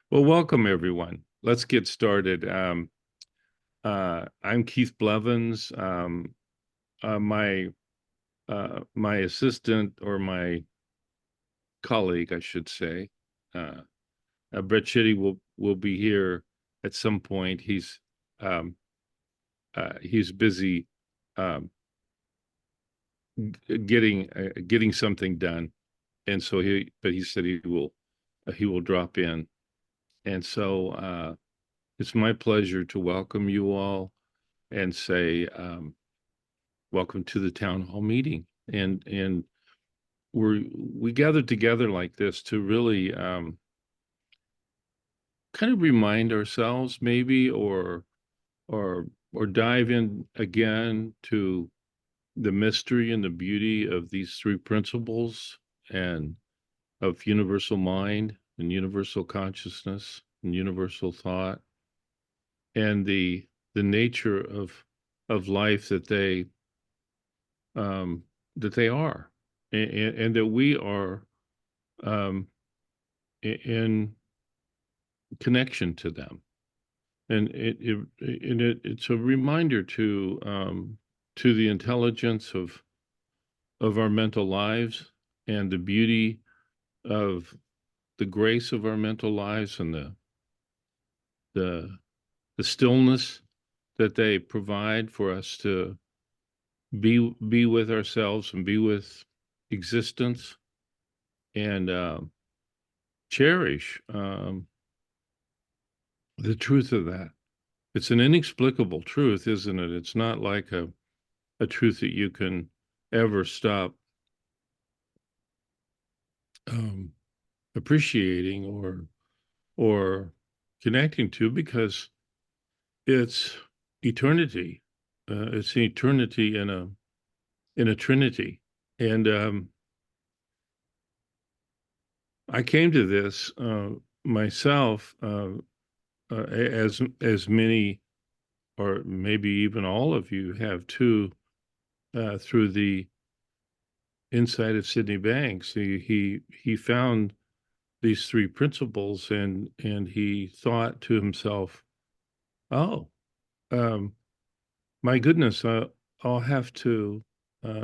Well, welcome everyone. Let's get started. I'm Keith Blevins. My assistant or my colleague, I should say, uh, Brett Chitty will be here at some point. He's busy um, getting something done, and so he said he will drop in, and so it's my pleasure to welcome you all and say welcome to the town hall meeting. And we gathered together like this to really kind of remind ourselves, maybe, or dive in again to the mystery and the beauty of these three principles, and of universal mind and universal consciousness and universal thought, and the nature of life um, that they are, and that we are um, in connection to them. And it's a reminder to the intelligence of our mental lives, and the beauty of the grace of our mental lives, and the the stillness that they provide for us to be with ourselves and be with existence, and cherish the truth of that. It's an inexplicable truth, isn't it? It's not like a truth that you can ever stop um, appreciating or connecting to, because it's eternity. It's an eternity in a trinity. And I came to this myself, as many, or maybe even all of you have too, through the insight of Sydney Banks. He found these three principles, and he thought to himself, "Oh, um, my goodness, I'll have to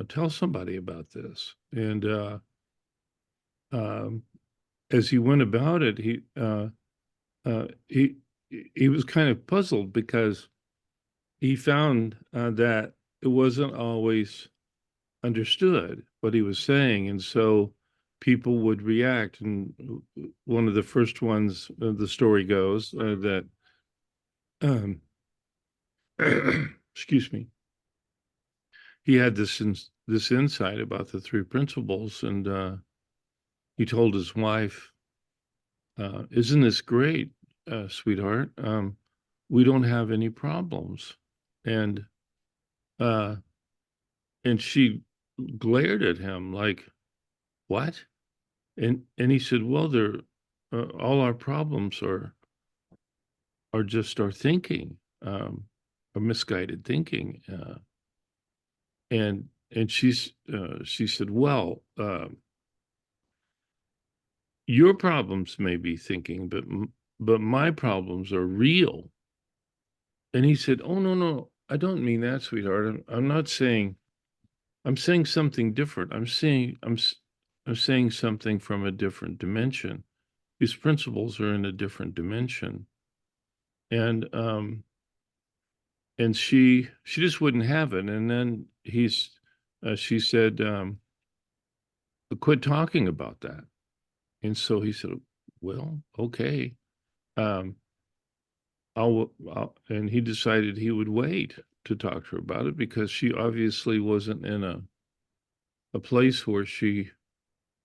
tell somebody about this." And um, as he went about it, uh, he he was kind of puzzled, because he found that it wasn't always understood what he was saying, and so people would react. And one of the first ones, the story goes, that um, excuse me, he had this insight about the three principles, and he told his wife, "Isn't this great, sweetheart? We don't have any problems." And uh, and she glared at him like, "What?" And he said, "Well, they're all our problems are just our thinking, or misguided thinking." And she said, "Well, your problems may be thinking, but my problems are real." And he said, "Oh, no, no, I don't mean that, sweetheart. I'm not saying. I'm saying something different. I'm saying something from a different dimension. These principles are in a different dimension." And she just wouldn't have it. And then she said, "Quit talking about that." And so he said, "Well, okay." Um, and he decided he would wait to talk to her about it, because she obviously wasn't in a place where she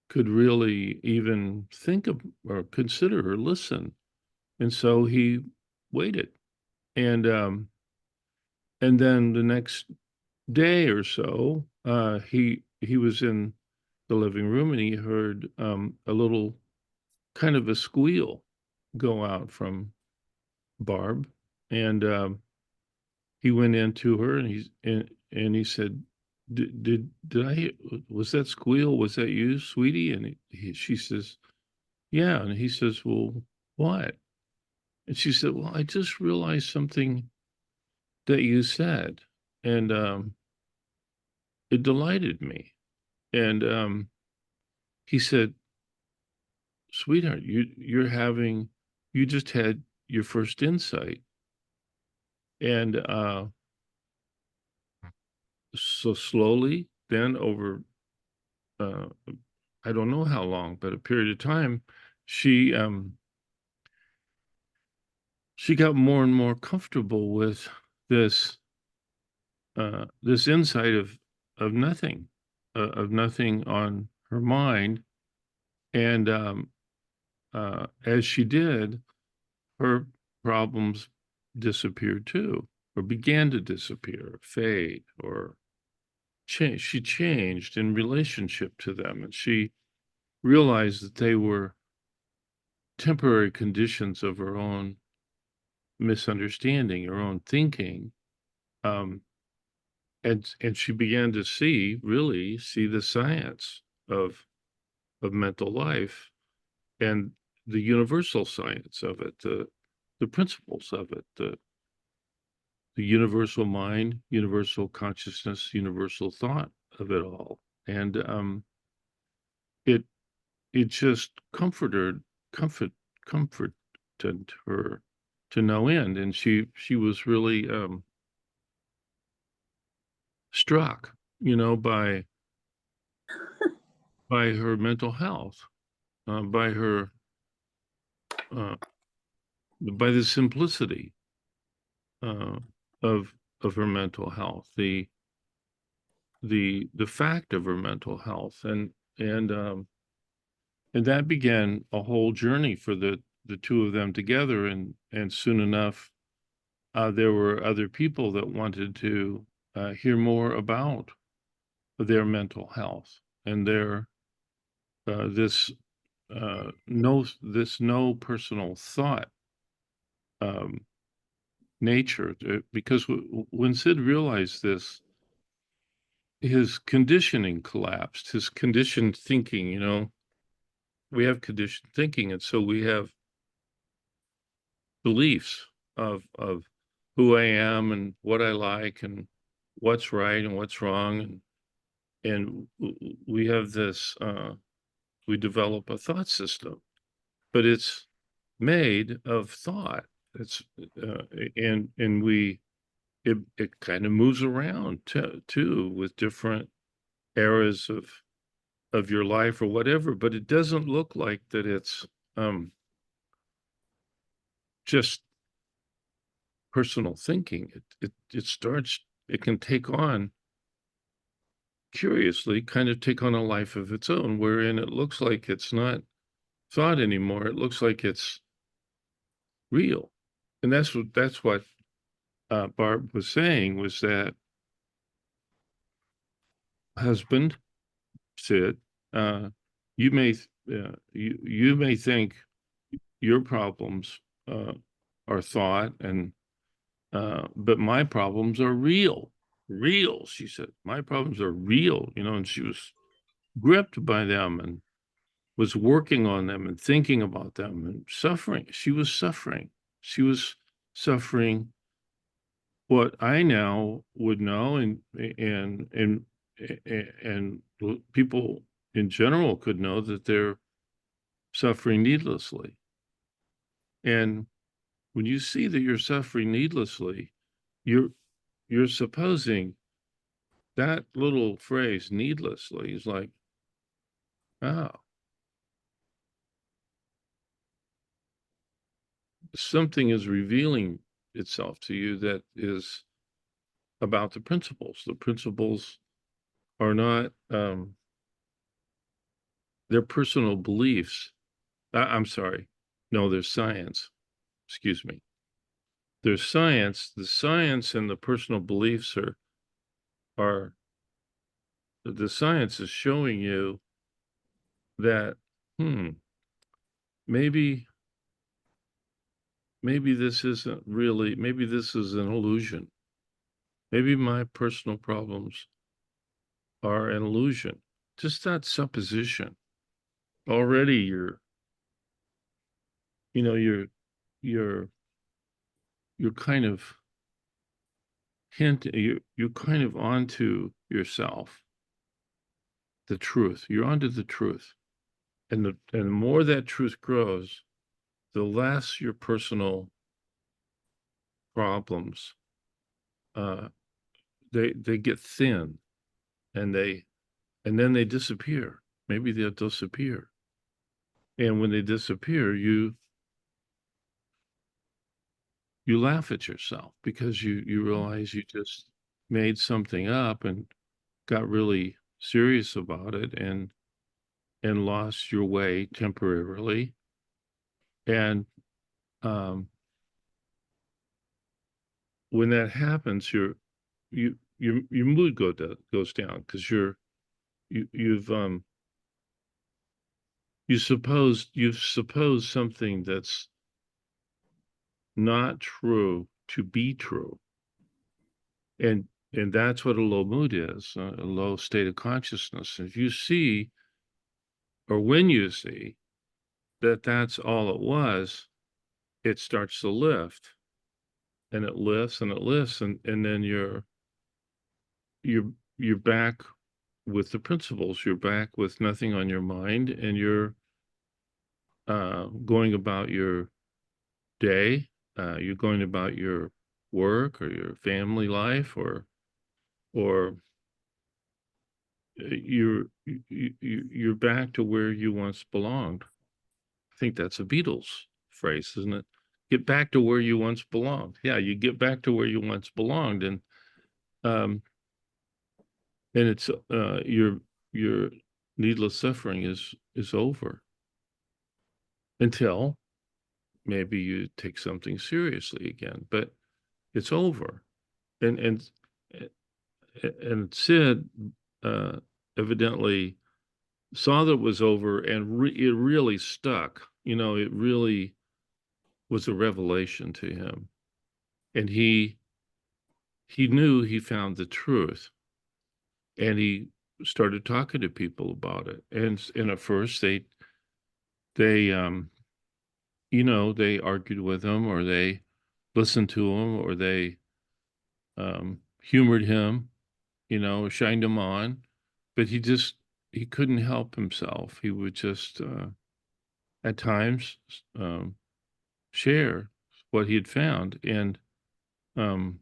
could really even think of or consider or listen. And so he waited. And and then the next day or so, he was in the living room, and he heard a little kind of a squeal go out from Barb. And he went into her, and he said, did I hear, was that squeal? Was that you, sweetie?" And she says, "Yeah." And he says, "Well, what?" And she said, well, I just realized something that you said, and it delighted me. And he said, sweetheart, you just had your first insight. And so slowly, then over, uh, I don't know how long, but a period of time, she she got more and more comfortable with this this insight of nothing on her mind. And as she did, her problems disappeared too, or began to disappear, fade, or change. She changed in relationship to them, and she realized that they were temporary conditions of her own misunderstanding, her own thinking. Um, and she began to really see the science of mental life and the universal science of it, the principles of it, the universal mind, universal consciousness, universal thought of it all. And it it just comfort comforted her to no end. And she was really struck, by her mental health, by her uh, by the simplicity uh, of her mental health, the fact of her mental health, and that began a whole journey for the two of them together. And soon enough, there were other people that wanted to hear more about their mental health and their this no personal thought um, nature, because when Sid realized this, his conditioning collapsed, his conditioned thinking. We have conditioned thinking, and so we have beliefs of who I am and what I like and what's right and what's wrong. And we have this we develop a thought system, but it's made of thought. It's uh, and we it kind of moves around too, with different eras of your life or whatever, but it doesn't look like that it's um just personal thinking. It starts, it can take on, curiously, kind of take on a life of its own, wherein it looks like it's not thought anymore. It looks like it's real. And that's what Barb was saying, was that husband, Sid, uh, you may think your problems are thought, and but my problems are real. Real, she said. My problems are real, and she was gripped by them and was working on them and thinking about them and suffering. She was suffering. She was suffering what I now would know, and people in general could know, that they're suffering needlessly. And when you see that you're suffering needlessly, you're supposing that little phrase needlessly is like, oh, something is revealing itself to you that is about the principles. The principles are not they're personal beliefs. I'm sorry. No, there's science. Excuse me. There's science. The science and the personal beliefs are the science is showing you that, hmm, maybe this isn't really, maybe this is an illusion. Maybe my personal problems are an illusion. Just that supposition. Already you're, you know, you're you're kind of you're kind of onto yourself, the truth. You're onto the truth. And the more that truth grows, the less your personal problems uh they get thin, and then they disappear. Maybe they'll disappear. And when they disappear, you laugh at yourself because you realize you just made something up and got really serious about it and lost your way temporarily. And um, when that happens, your mood goes down because you've supposed something that's not true to be true. And that's what a low mood is, a low state of consciousness. If you see, or when you see that that's all it was, it starts to lift, and it lifts and it lifts, and then you're back with the principles. You're back with nothing on your mind, and you're going about your day. You're going about your work or your family life, or you're back to where you once belonged. I think that's a Beatles phrase, isn't it? Get back to where you once belonged. Yeah, you get back to where you once belonged, um, and it's your needless suffering is over until maybe you take something seriously again, but it's over. And and Sid uh, evidently saw that it was over, and it really stuck. It really was a revelation to him, and he knew he found the truth, and he started talking to people about it. And at first they they argued with him, or they listened to him, or they humored him, shined him on, but he couldn't help himself. He would just at times um, share what he had found. And um,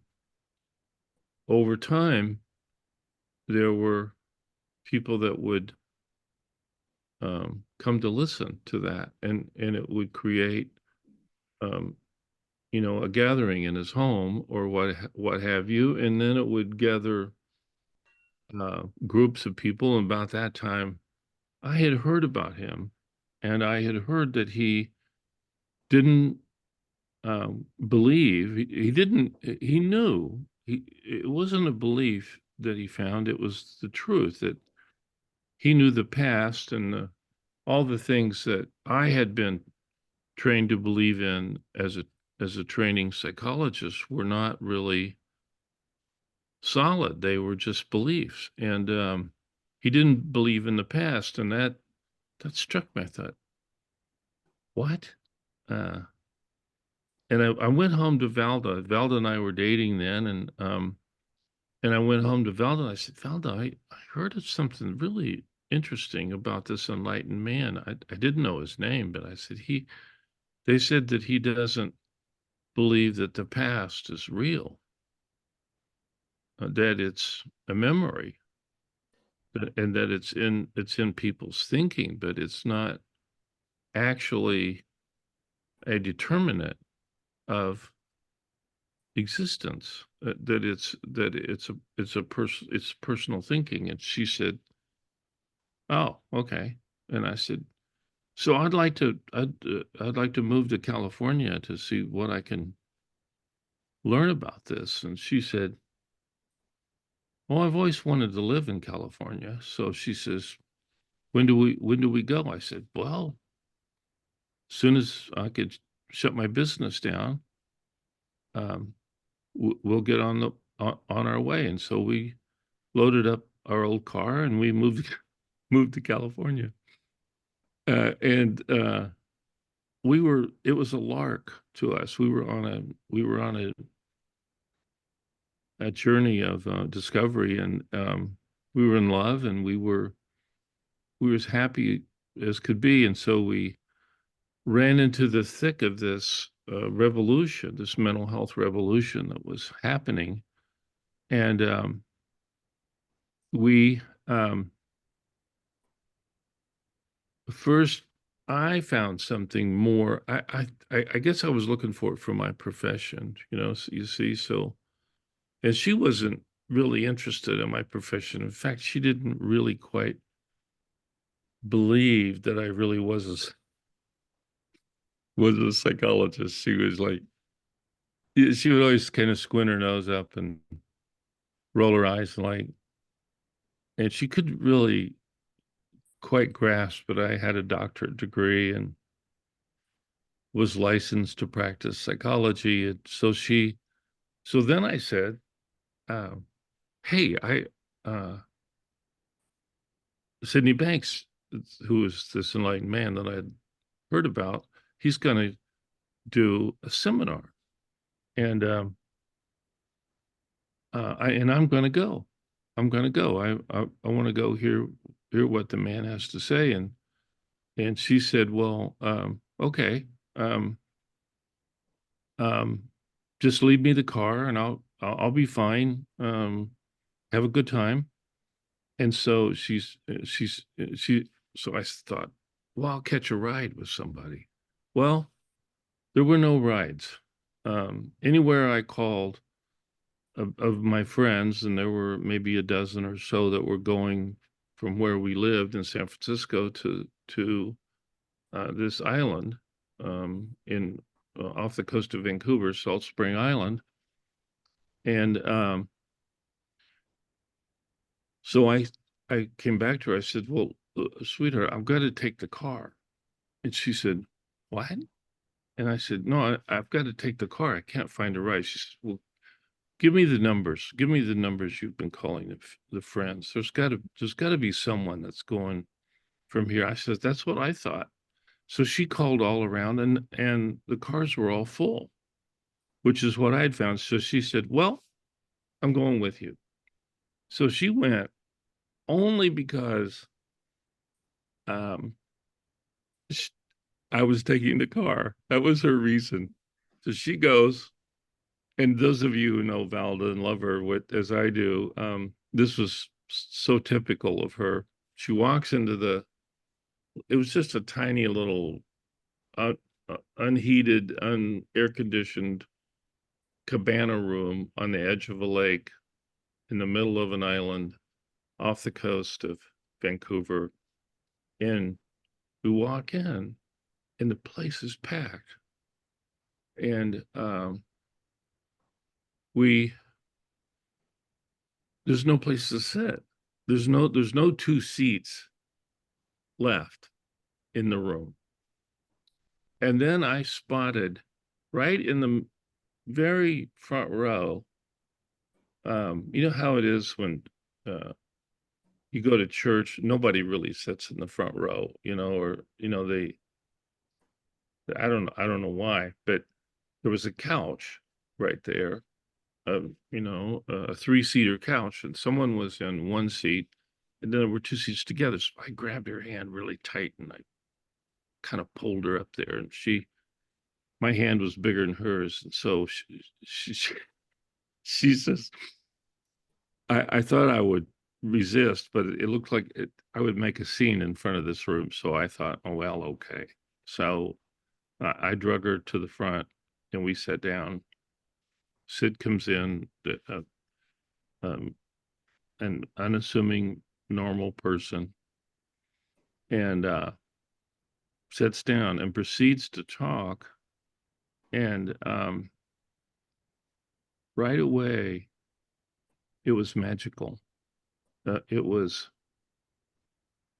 over time, there were people that would come to listen to that, and it would create, um, a gathering in his home, or what have you, and then it would gather groups of people. And about that time, I had heard about him, and I had heard that he didn't believe. He didn't. He knew. It wasn't a belief that he found. It was the truth that he knew the past, and all the things that I had been trained to believe in as a training psychologist were not really solid. They were just beliefs, and he didn't believe in the past, and that struck me. I thought, what? Uh, and I went home to Valda. Valda and I were dating then, and I went home to Valda, and I said, Valda, I heard of something really interesting about this enlightened man. I didn't know his name, but I said, they said that he doesn't believe that the past is real, that it's a memory, and that it's in people's thinking, but it's not actually a determinant of existence. It's personal thinking. And she said, "Oh, okay." And I said, "So I'd like to move to California to see what I can learn about this." And she said, "Well, I've always wanted to live in California." So she says, when do we go?" I said, "Well, as soon as I could shut my business down, um, we'll get on our way." And so we loaded up our old car, and we moved moved to California. And it was a lark to us. We were on a journey of discovery, and we were in love, and we were as happy as could be. And so we ran into the thick of this revolution, this mental health revolution that was happening. And we first, I found something more. I guess I was looking for it for my profession, you see. So, and she wasn't really interested in my profession. In fact, she didn't really quite believe that I really was a psychologist. She was like, yeah, she would always kind of squint her nose up and roll her eyes, and she couldn't really quite grasp that I had a doctorate degree and was licensed to practice psychology. And so then I said, uh, hey, Sydney Banks, who was this enlightened man that I had heard about, he's going to do a seminar, and I'm going to go. I'm going to go. I want to go hear what the man has to say. And she said, well, okay, um, um, just leave me the car, and I'll be fine. Have a good time. And so she. So I thought, well, I'll catch a ride with somebody. Well, there were no rides. Anywhere I called of my friends, and there were maybe a dozen or so that were going from where we lived in San Francisco to this island in off the coast of Vancouver, Salt Spring Island. And so I came back to her. I said, well, sweetheart, I've got to take the car. And she said, what? And I said, no, I've got to take the car. I can't find a ride. She said, well, give me the numbers. Give me the numbers you've been calling the friends. There's got to be someone that's going from here. I said, that's what I thought. So she called all around, and the cars were all full, which is what I'd found. So she said, well, I'm going with you. So she went only because um, sh I was taking the car. That was her reason. So she goes, and those of you who know Valda and love her as I do, this was so typical of her. She walks into it was just a tiny little unheated, air conditioned cabana room on the edge of a lake in the middle of an island off the coast of Vancouver. And we walk in, and the place is packed. And we there's no place to sit. There's no two seats left in the room. And then I spotted right in the very front row, you know how it is when uh, you go to church, nobody really sits in the front row, or I don't know why, but there was a couch right there, a three-seater couch, and someone was in one seat, and then there were two seats together. So I grabbed her hand really tight, and I kind of pulled her up there, and my hand was bigger than hers, and so she says, I thought I would resist, but it looked like I would make a scene in front of this room. So I thought, oh, well, okay. So I drug her to the front, and we sat down. Sid comes in, um, an unassuming, normal person, and sits down and proceeds to talk. And right away, it was magical. It was,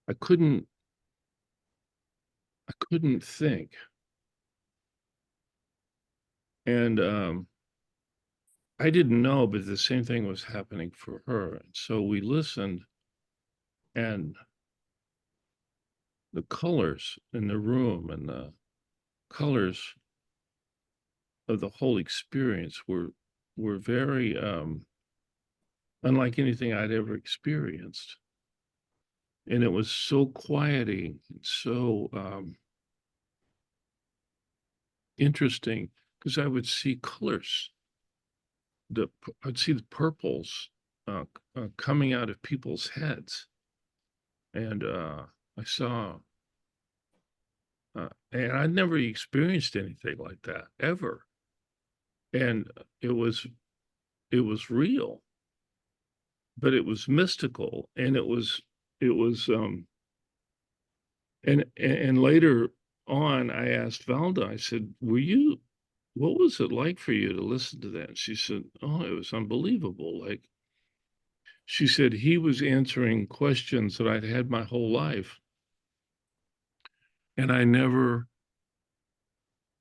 I couldn't, I couldn't think. And I didn't know, but the same thing was happening for her. And so we listened, and the colors in the room, and colors of the whole experience were very unlike anything I'd ever experienced. And it was so quieting, so interesting because I would see colors. I'd see the purples coming out of people's heads, and I saw, and I'd never experienced anything like that ever, and it was real, but it was mystical, and it was and later on, I asked Valda, I said, what was it like for you to listen to that? And she said, oh, it was unbelievable. Like, she said, he was answering questions that I'd had my whole life, and I never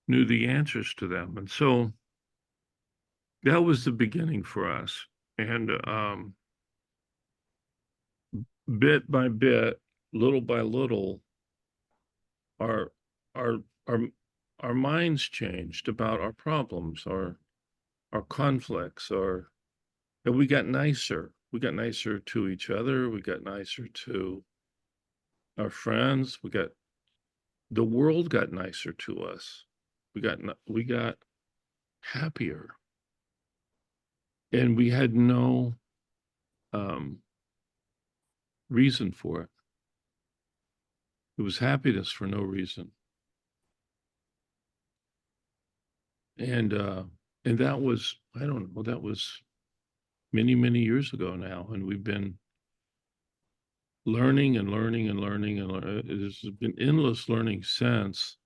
knew the answers to them. And so that was the beginning for us. And bit by bit, little by little, our our our our minds changed about our problems, our conflicts, and we got nicer. We got nicer to each other. We got nicer to our friends. The world got nicer to us. We got happier, and we had no um, reason for it. It was happiness for no reason, and uh, and that was, I don't know, that was many years ago now, and we've been learning and learning and learning and there's been endless learning since,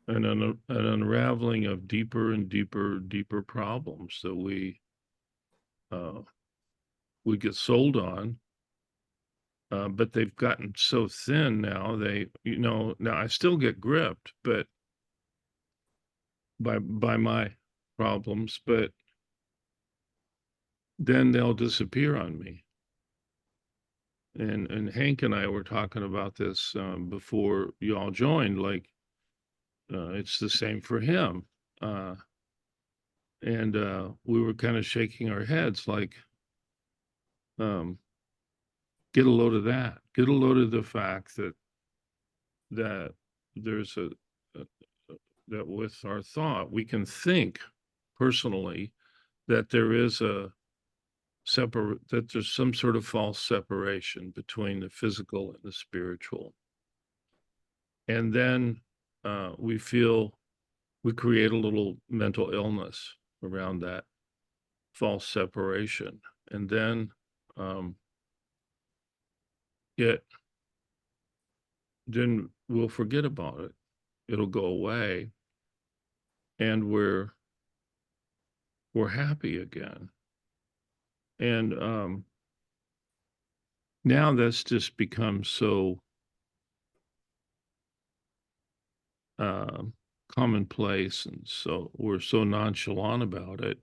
and an unraveling of deeper and deeper problems that uh, we get sold on. But they've gotten so thin now. Now I still get gripped, but by my problems, but then they'll disappear on me. And Hank and I were talking about this before you all joined. Like, it's the same for him. Uh, and we were kind of shaking our heads, like, um, get a load of that. Get a load of the fact that there's a that with our thought we can think personally that there is that there's some sort of false separation between the physical and the spiritual, and then we create a little mental illness around that false separation, and um, it then we'll forget about it. It'll go away, and we're happy again. And now that's just become so um, commonplace, and so we're so nonchalant about it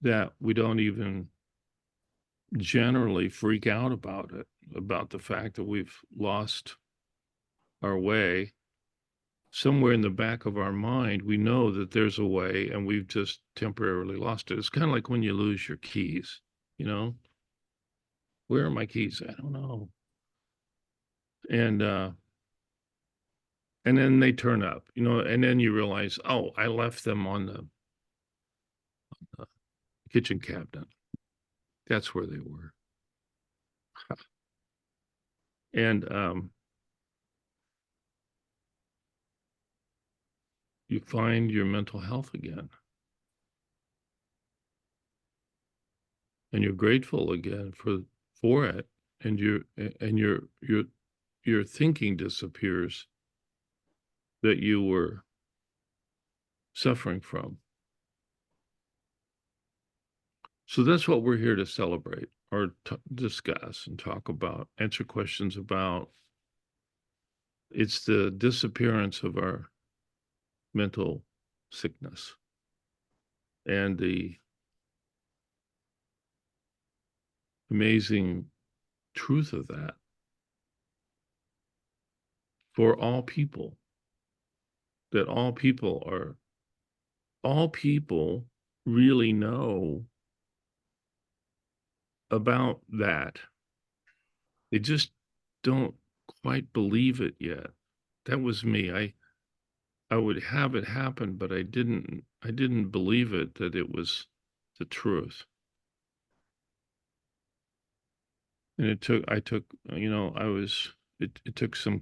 that we don't even generally freak out about it, about the fact that we've lost our way. Somewhere in the back of our mind, we know that there's a way, and we've just temporarily lost it. It's kind of like when you lose your keys, you know, where are my keys? I don't know. And and then they turn up, and then you realize, oh, I left them on the kitchen cabinet. That's where they were. And you find your mental health again, and you're grateful again for it, and your thinking disappears that you were suffering from. So that's what we're here to celebrate, or discuss and talk about, answer questions about. It's the disappearance of our mental sickness, and the amazing truth of that for all people, that all people really know about that. They just don't quite believe it yet. That was me. I would have it happen, but I didn't believe it that it was the truth. And I took, I was it took some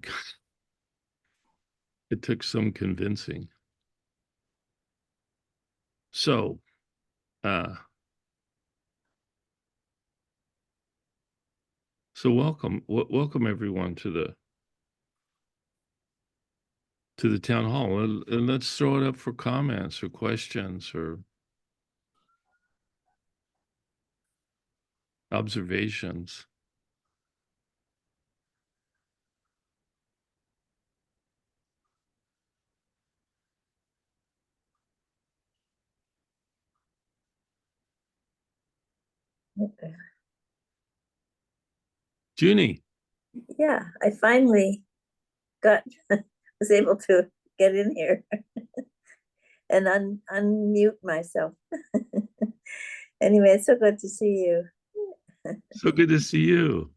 it took some convincing. So, uh so welcome everyone to the town hall. And let's throw it up for comments or questions or observations. Okay. Junie, Yeah, I finally got was able to get in here and unmute myself. Anyway, it's so good to see you. so good to see you.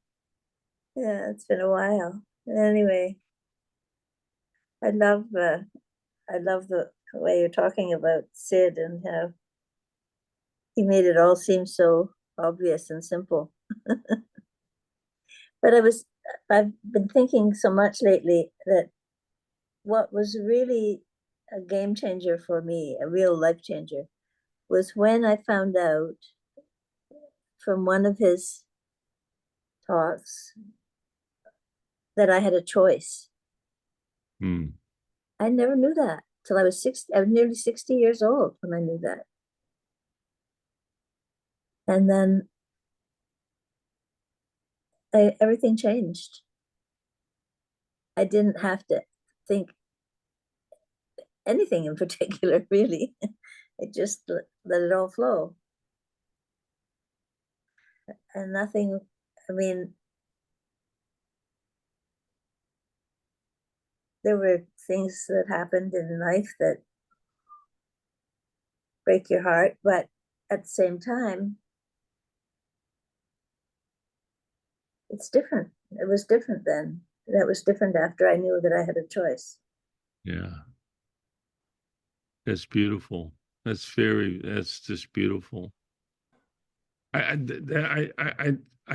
Yeah, it's been a while. Anyway, I love uh, I love the way you're talking about Sid and how he made it all seem so obvious and simple. But I've been thinking so much lately that what was really a game changer for me, a real life changer, was when I found out from one of his talks that I had a choice. Hmm. I never knew that till I was 60. I was nearly 60 years old when I knew that. And then everything changed. I didn't have to think anything in particular, really. I just let it all flow. And nothing, I mean, there were things that happened in life that break your heart, but at the same time, it's different. It was different then. That was different after I knew that I had a choice. Yeah, that's beautiful. That's just beautiful. I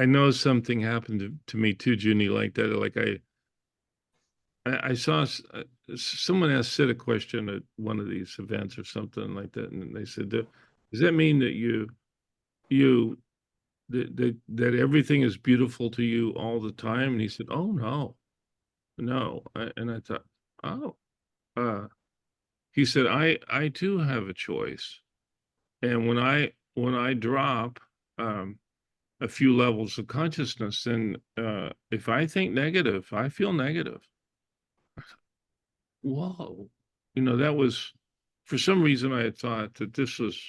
know something happened to me too, Junie, like that. Like I saw someone asked Sid a question at one of these events or something like that, and they said, "Does that mean that you that everything is beautiful to you all the time?" And he said, "Oh no, no." And I thought, "Oh," uh, he said, "I too have a choice, and when I drop a few levels of consciousness, then if I think negative, I feel negative." Whoa. That was, for some reason, I had thought that this was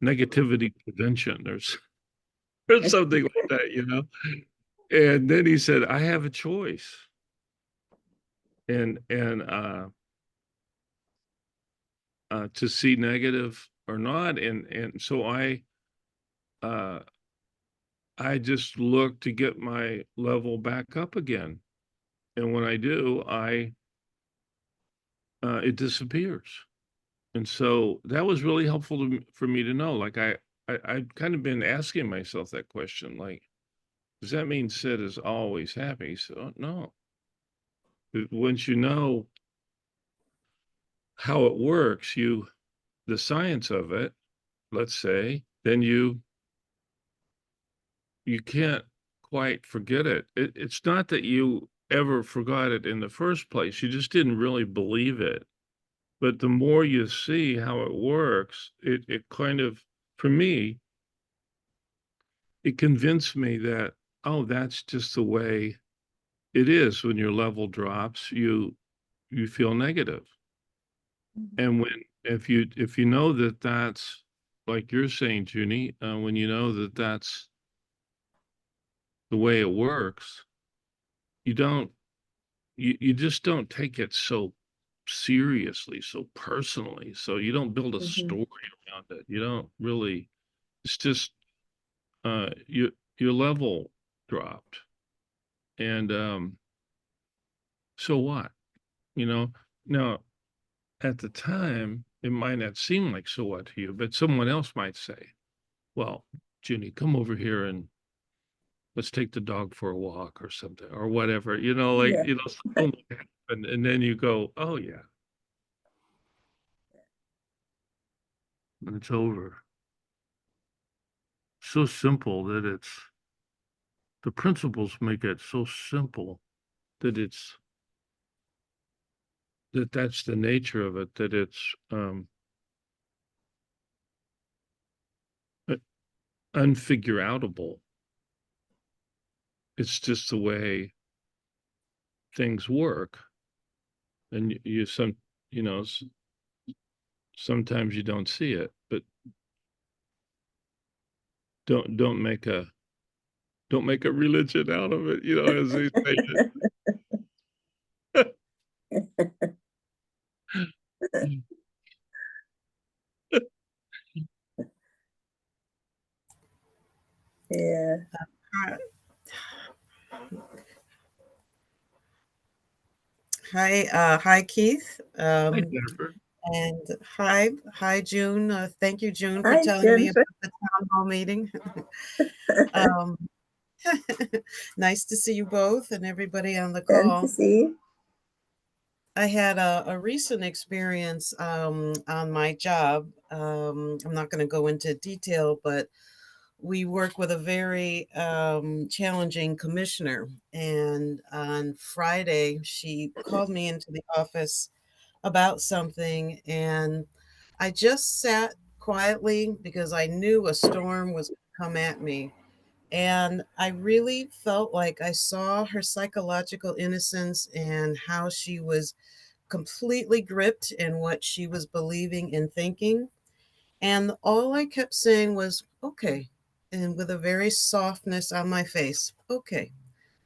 negativity prevention or something like that. And then he said, I have a choice. And to see negative or not. And so uh, I just look to get my level back up again. And when I do, it disappears. And so that was really helpful for me to know. Like I've kind of been asking myself that question, like, does that mean Sid is always happy? So no. Once you know how it works, the science of it, let's say, then you can't quite forget it. It's not that you ever forgot it in the first place. You just didn't really believe it. But the more you see how it works, it kind of, for me, it convinced me that, oh, that's just the way it is. When your level drops, you feel negative. And if you know that that's, like you're saying, Junie, when you know that that's the way it works, you don't you just don't take it so seriously, so personally. So you don't build a Mhm. story around it. You don't really, it's just your level dropped. And so what? You know, now at the time, it might not seem like so what to you, but someone else might say, well, Ginny, come over here and let's take the dog for a walk or something or whatever, like, Yeah. something would happen. And then you go, oh yeah, and it's over. So simple that the principles make it so simple that that's the nature of it, that it's uh, unfigure outable. It's just the way things work. And you know, sometimes you don't see it, but don't don't make a don't make a religion out of it, as they say it. Yeah. Hi, hi, Keith, Hi, Jennifer. and hi, June. Thank you, June, for Hi, telling me Jennifer. about the town hall meeting. Um, nice to see you both and everybody on the Good to call. see you. I had a recent experience on my job. I'm not going to go into detail, but we work with a very challenging commissioner. And on Friday, she called me into the office about something, and I just sat quietly because I knew a storm was gonna come at me. And I really felt like I saw her psychological innocence and how she was completely gripped in what she was believing and thinking. And all I kept saying was, okay. And with a very softness on my face, okay,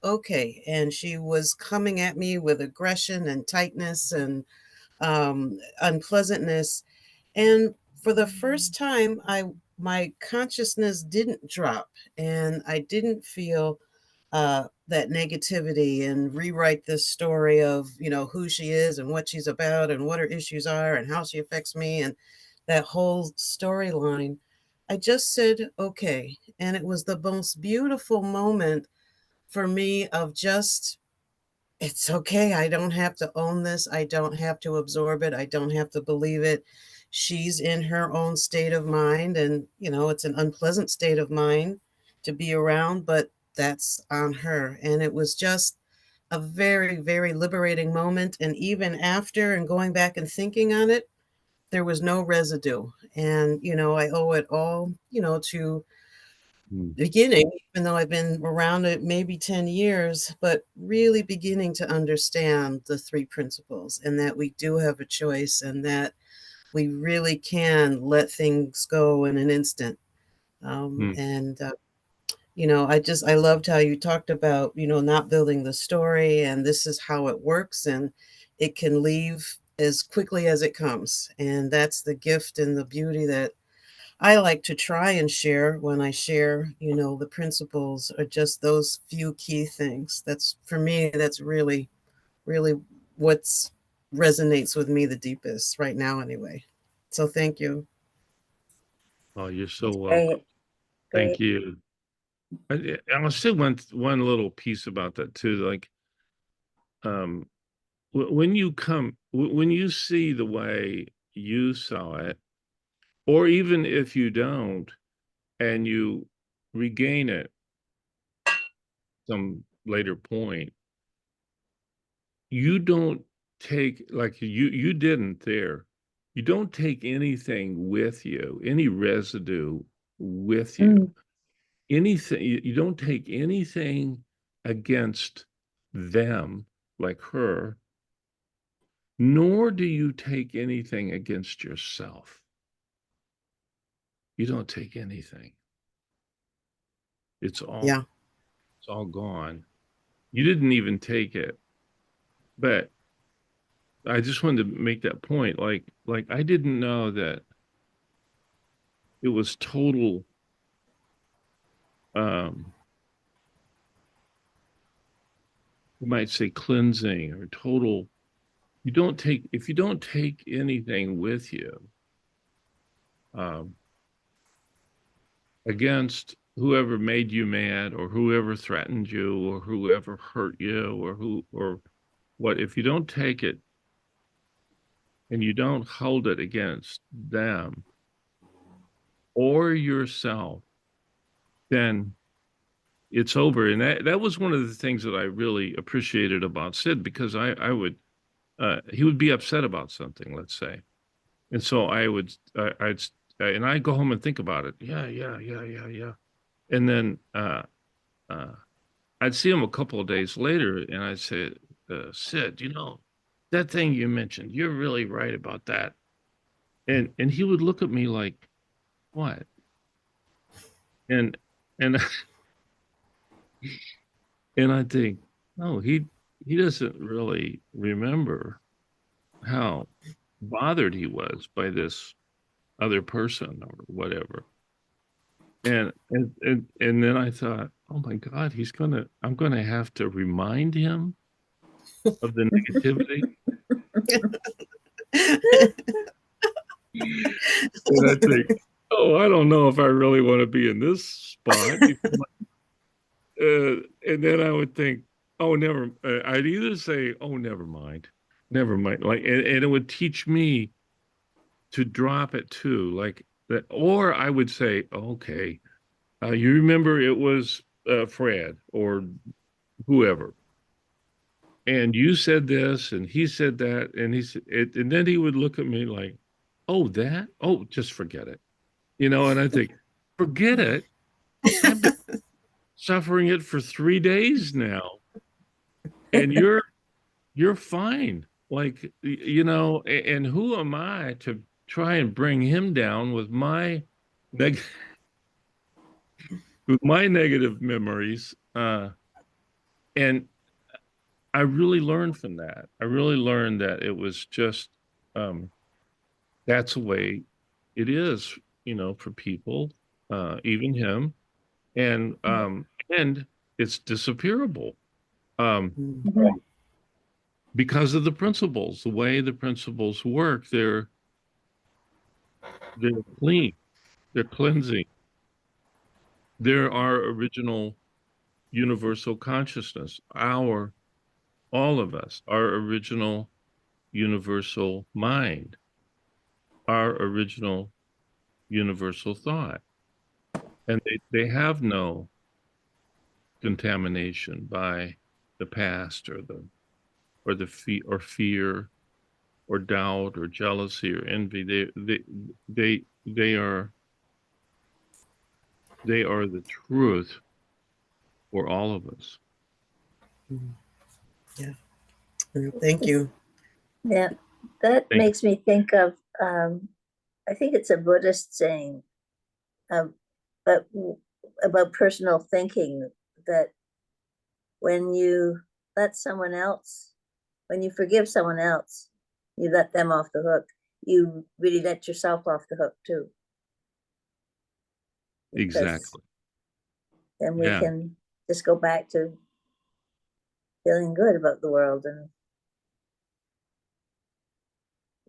okay. And she was coming at me with aggression and tightness and unpleasantness. And for the first time, my consciousness didn't drop, and I didn't feel that negativity and rewrite this story of who she is and what she's about and what her issues are and how she affects me and that whole storyline. I just said okay, and it was the most beautiful moment for me of just it's okay. I don't have to own this. I don't have to absorb it. I don't have to believe it. She's in her own state of mind. And, it's an unpleasant state of mind to be around, but that's on her. And it was just a very, very liberating moment. And even after and going back and thinking on it, there was no residue. And, I owe it all, to Mm, beginning, even though I've been around it maybe 10 years, but really beginning to understand the three principles and that we do have a choice and that we really can let things go in an instant. mm, I loved how you talked about, not building the story and this is how it works and it can leave as quickly as it comes. And that's the gift and the beauty that I like to try and share when I share, the principles are just those few key things. That's for me, that's really, really what's resonates with me the deepest right now, anyway. So thank you. oh, you're so welcome. Great. Thank Great. you. I'll say one little piece about that too. Like, um, when you see the way you saw it, or even if you don't, and you regain it some later point, you don't take, like you didn't there. You don't take anything with you, any residue with you. Mm. Anything, you don't take anything against them, like her, nor do you take anything against yourself. You don't take anything. It's all Yeah. it's all gone. You didn't even take it. But I just wanted to make that point. Like I didn't know that it was total, um, you might say cleansing or total. If you don't take anything with you, um, against whoever made you mad or whoever threatened you or whoever hurt you or what, if you don't take it and you don't hold it against them or yourself, then it's over. And that was one of the things that I really appreciated about Sid, because I would, he would be upset about something, let's say. And so and I go home and think about it. Yeah, yeah, yeah, yeah, yeah. And then, uh, I'd see him a couple of days later and I'd say, Sid, that thing you mentioned, you're really right about that. And he would look at me like, what? And and and I think, no, he doesn't really remember how bothered he was by this other person or whatever. And then I thought, oh my God, I'm gonna have to remind him of the negativity. And I think, oh, I don't know if I really want to be in this spot. And then I would think, oh, I'd either say, oh, never mind. And it would teach me to drop it too, like that. Or I would say, okay, you remember it was Fred or whoever, and you said this, and he said that, and and then he would look at me like, oh, just forget it, And I think, forget it. I've been suffering it for 3 days now, and you're fine. Like, and who am I to try and bring him down with neg with my negative memories? And I really learned from that. I really learned that it was just, um, that's the way it is, for people, even him, and and it's disappearable. Um, Mhm. because of the principles, the way the principles work, they're clean, they're cleansing. They're our original universal consciousness, all of us, our original universal mind, our original universal thought. And they have no contamination by the past or the fear or doubt or jealousy or envy. They they are they are the truth for all of us. Mhm. Yeah. Thank you. Yeah, that Thank you. makes me think of, I think it's a Buddhist saying, um, but about personal thinking, that when you let someone else, when you forgive someone else, you let them off the hook. You really let yourself off the hook too, because Exactly. then we Yeah. can just go back to feeling good about the world. And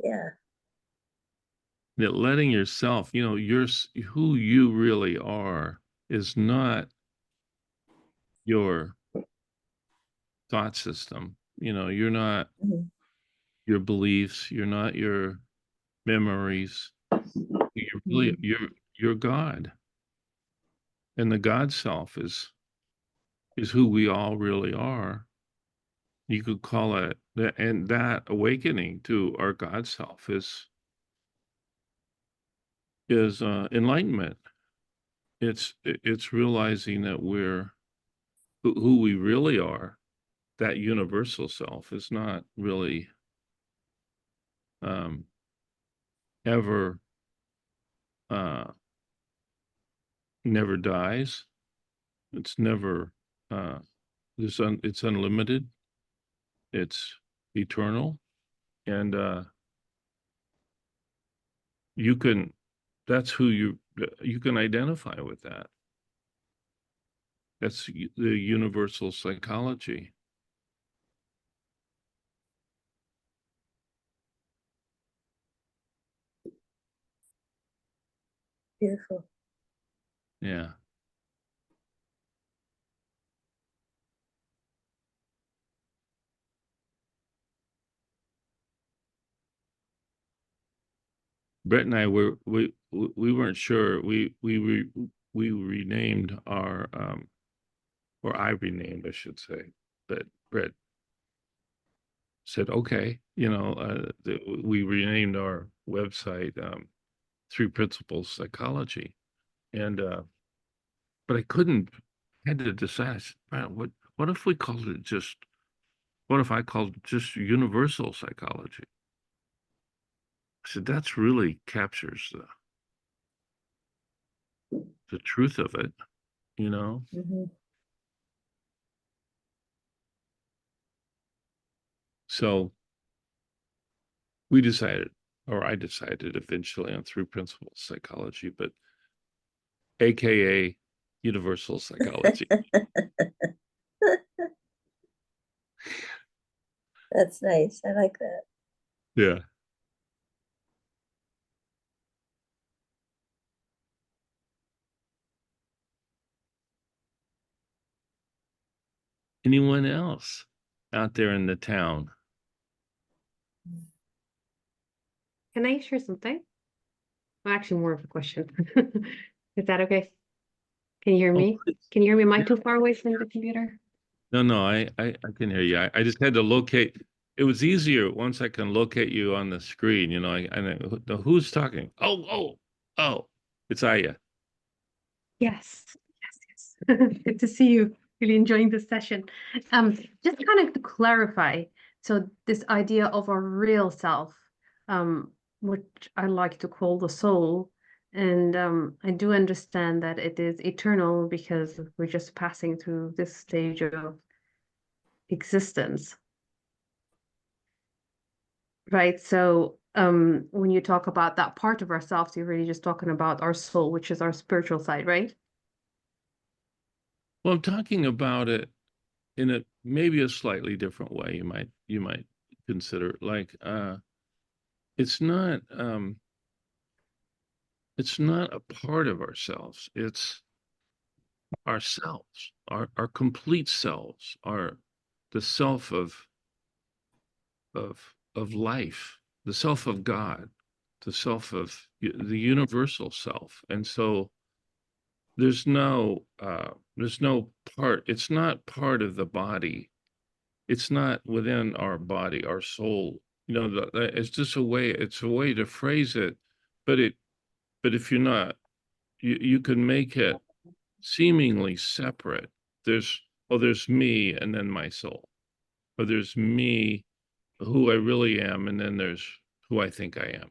yeah. That letting yourself, who you really are is not your thought system. You're not Mhm. your beliefs, you're not your memories. Mhm. You're God. And the God self is who we all really are. You could call it that, and that awakening to our God self is enlightenment. It's realizing that we're who we really are. That universal self is not really um, ever uh, never dies. It's never it's unlimited. It's eternal. And you can, that's who you can identify with that. That's the universal psychology. Beautiful. Yeah. Brett and I we weren't sure. We renamed our or I renamed, I should say, but Brett said, okay, we renamed our website Three Principles Psychology. And but I couldn't, had to decide, I said, "Man, what if we called it just, what if I called it just universal psychology?" I said, that's really captures the truth of it, you know? Hmm. So we decided, or I decided eventually on Three Principles Psychology, but AKA universal psychology. That's nice. I like that. Yeah. Anyone else out there in the town? Can I share something? Well, actually, more of a question. Is that okay? Can you hear Oh, me? please. Can you hear me? Am I Yeah. too far away from the computer? No, I can hear you. I just had to locate. It was easier once I can locate you on the screen. I know who's talking. Oh, it's Aya. Yes, yes. Good to see you. Really enjoying this session. Just kind of to clarify, so this idea of a real self, which I like to call the soul, and I do understand that it is eternal because we're just passing through this stage of existence. Right. So when you talk about that part of ourselves, you're really just talking about our soul, which is our spiritual side, right? Well, I'm talking about it in a maybe a slightly different way. You might consider like it's not a part of ourselves. It's ourselves, our complete selves, the self of life, the self of God, the self of the universal self. And so there's no part, it's not part of the body. It's not within our body, our soul. It's just it's a way to phrase it, but if you're not, you can make it seemingly separate. There's me and then my soul. Or there's me, who I really am, and then there's who I think I am.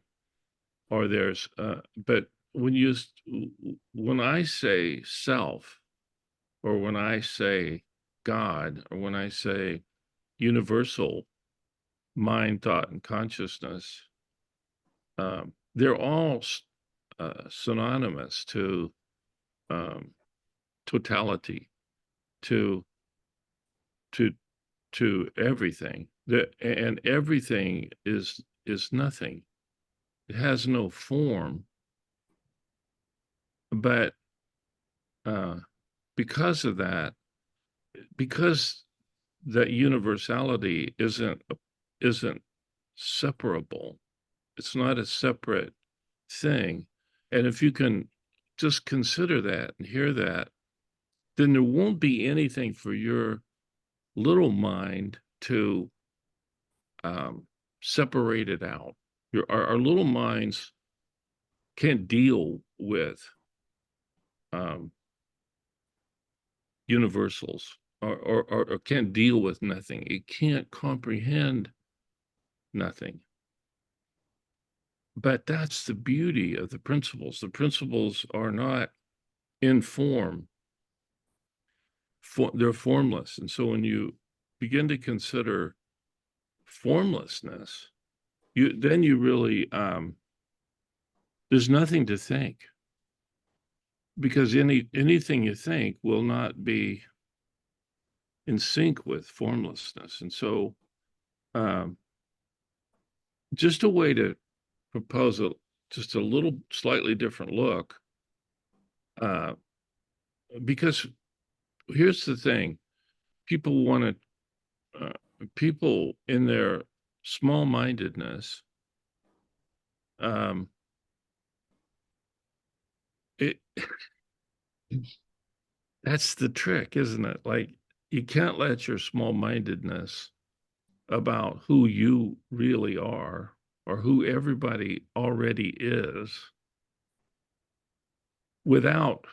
Or but when I say self, or when I say God, or when I say universal mind, thought, and consciousness, they're all synonymous to um, totality, to to everything. And everything is nothing. It has no form, but uh, because of that, because that universality isn't separable. It's not a separate thing. And if you can just consider that and hear that, then there won't be anything for your little mind to separate it out. Our little minds can't deal with um, universals, or can't deal with nothing. It can't comprehend nothing. But that's the beauty of the principles. The principles are not in form, they're formless. And so when you begin to consider formlessness, then you really, there's nothing to think, because anything you think will not be in sync with formlessness. And so, just a way to propose just a little slightly different look, because here's the thing, people want to, people in their small-mindedness, it that's the trick, isn't it? Like, you can't let your small-mindedness about who you really are, or who everybody already is, without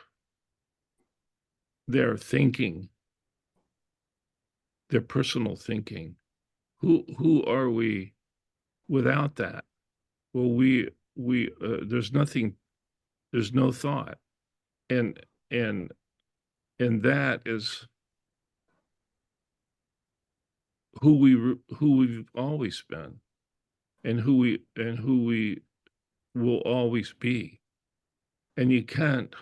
their thinking, their personal thinking. Who are we without that? Well, there's nothing, there's no thought. And and that is who we've always been, and who we will always be. And you can't,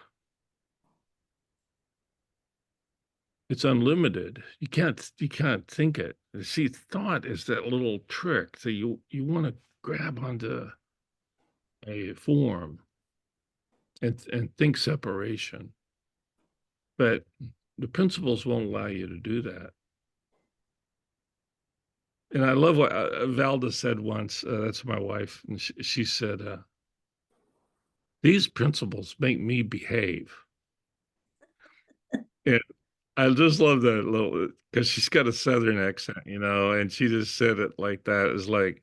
it's unlimited. You can't think it. See, thought is that little trick that you want to grab onto a form and think separation. But the principles won't allow you to do that. And I love what Valda said once, that's my wife, and she said, these principles make me behave. And I just love that little, because she's got a Southern accent, and she just said it like that. It's like,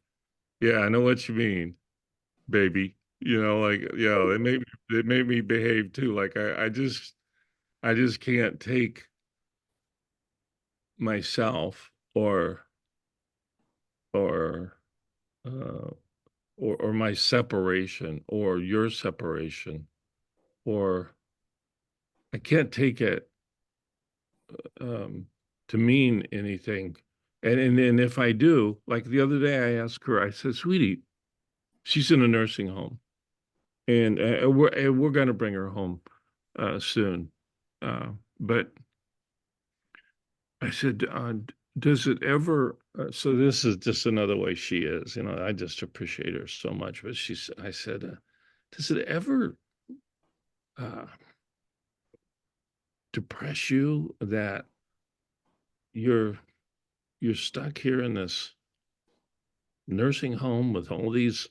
yeah, I know what you mean, baby. Like, yeah, it made me behave too. Like, I just can't take myself or uh or my separation, or your separation, or I can't take it to mean anything. And if I do, like the other day, I asked her, I said, sweetie, she's in a nursing home, and we're going to bring her home soon. But I said, does it ever, so this is just another way she is, I just appreciate her so much. But I said, does it ever depress you that you're stuck here in this nursing home with all these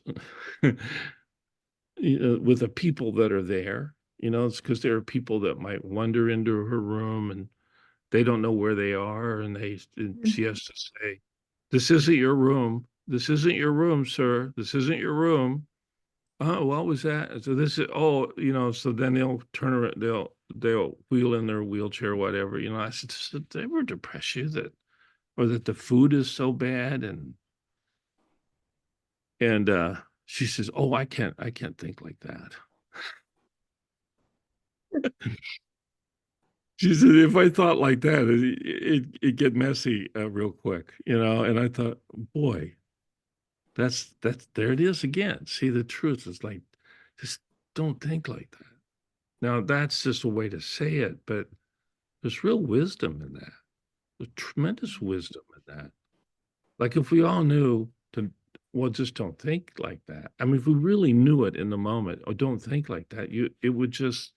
with the people that are there? It's because there are people that might wander into her room, and they don't know where they are, and she has to say, this isn't your room. This isn't your room, sir. This isn't your room. Oh, what was that? So this is, so then they'll turn around, they'll wheel in their wheelchair, whatever. I said, does it ever depress you or that the food is so bad? And she says, oh, I can't think like that. She said, if I thought like that, it'd get messy real quick, and I thought, boy, that's there it is again. See, the truth is like, just don't think like that. Now, that's just a way to say it, but there's real wisdom in that. There's tremendous wisdom in that. Like, if we all knew well, just don't think like that. I mean, if we really knew it in the moment, or don't think like that, it would just,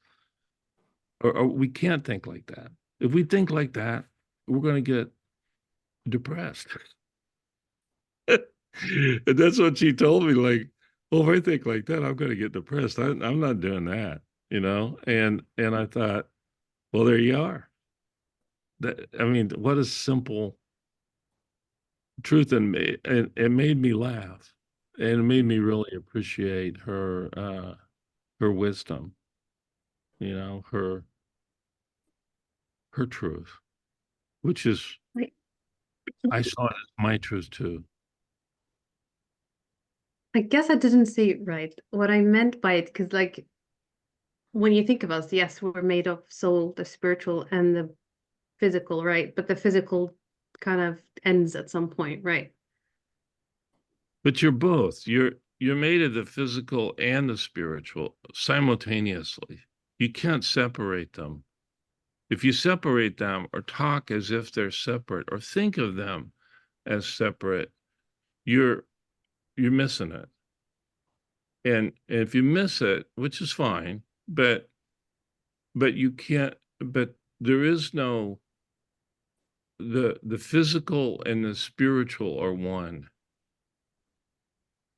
or we can't think like that. If we think like that, we're going to get depressed. And that's what she told me. Like, well, if I think like that, I'm going to get depressed. I'm not doing that, And I thought, well, there you are. I mean, what a simple truth. And it made me laugh, and it made me really appreciate her wisdom, her truth, which is, Right. I saw it as my truth too. I guess I didn't say it right. What I meant by it, because like when you think of us, yes, we're made of soul, the spiritual, and the physical, right? But the physical kind of ends at some point, right? But you're both. You're made of the physical and the spiritual simultaneously. You can't separate them. If you separate them or talk as if they're separate or think of them as separate, you're missing it. And if you miss it, which is fine, but you can't, but there is no, the physical and the spiritual are one.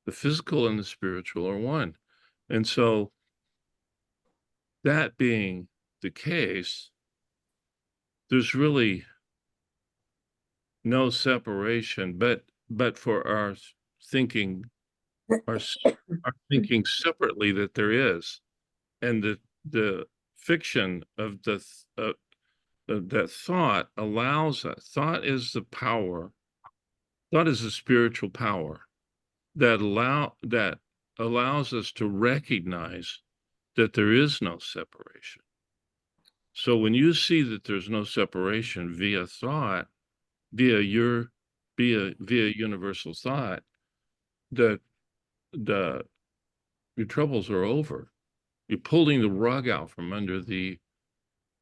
The physical and the spiritual are one. And so that being the case, there's really no separation, but for our thinking, our thinking separately that there is, and the fiction of that thought allows us. Thought is the power. Thought is a spiritual power that allows us to recognize that there is no separation. So when you see that there's no separation via thought, via universal thought, that your troubles are over. You're pulling the rug out from under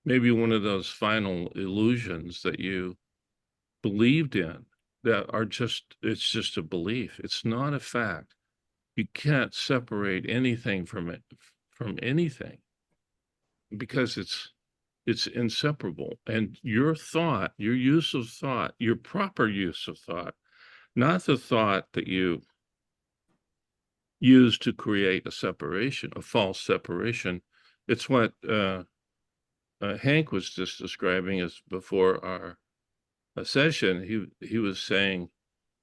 maybe one of those final illusions that you believed in that are it's just a belief. It's not a fact. You can't separate anything from anything because it's inseparable. And your thought, your use of thought, your proper use of thought, not the thought that you use to create a separation, a false separation. It's what Hank was just describing as before our session. He was saying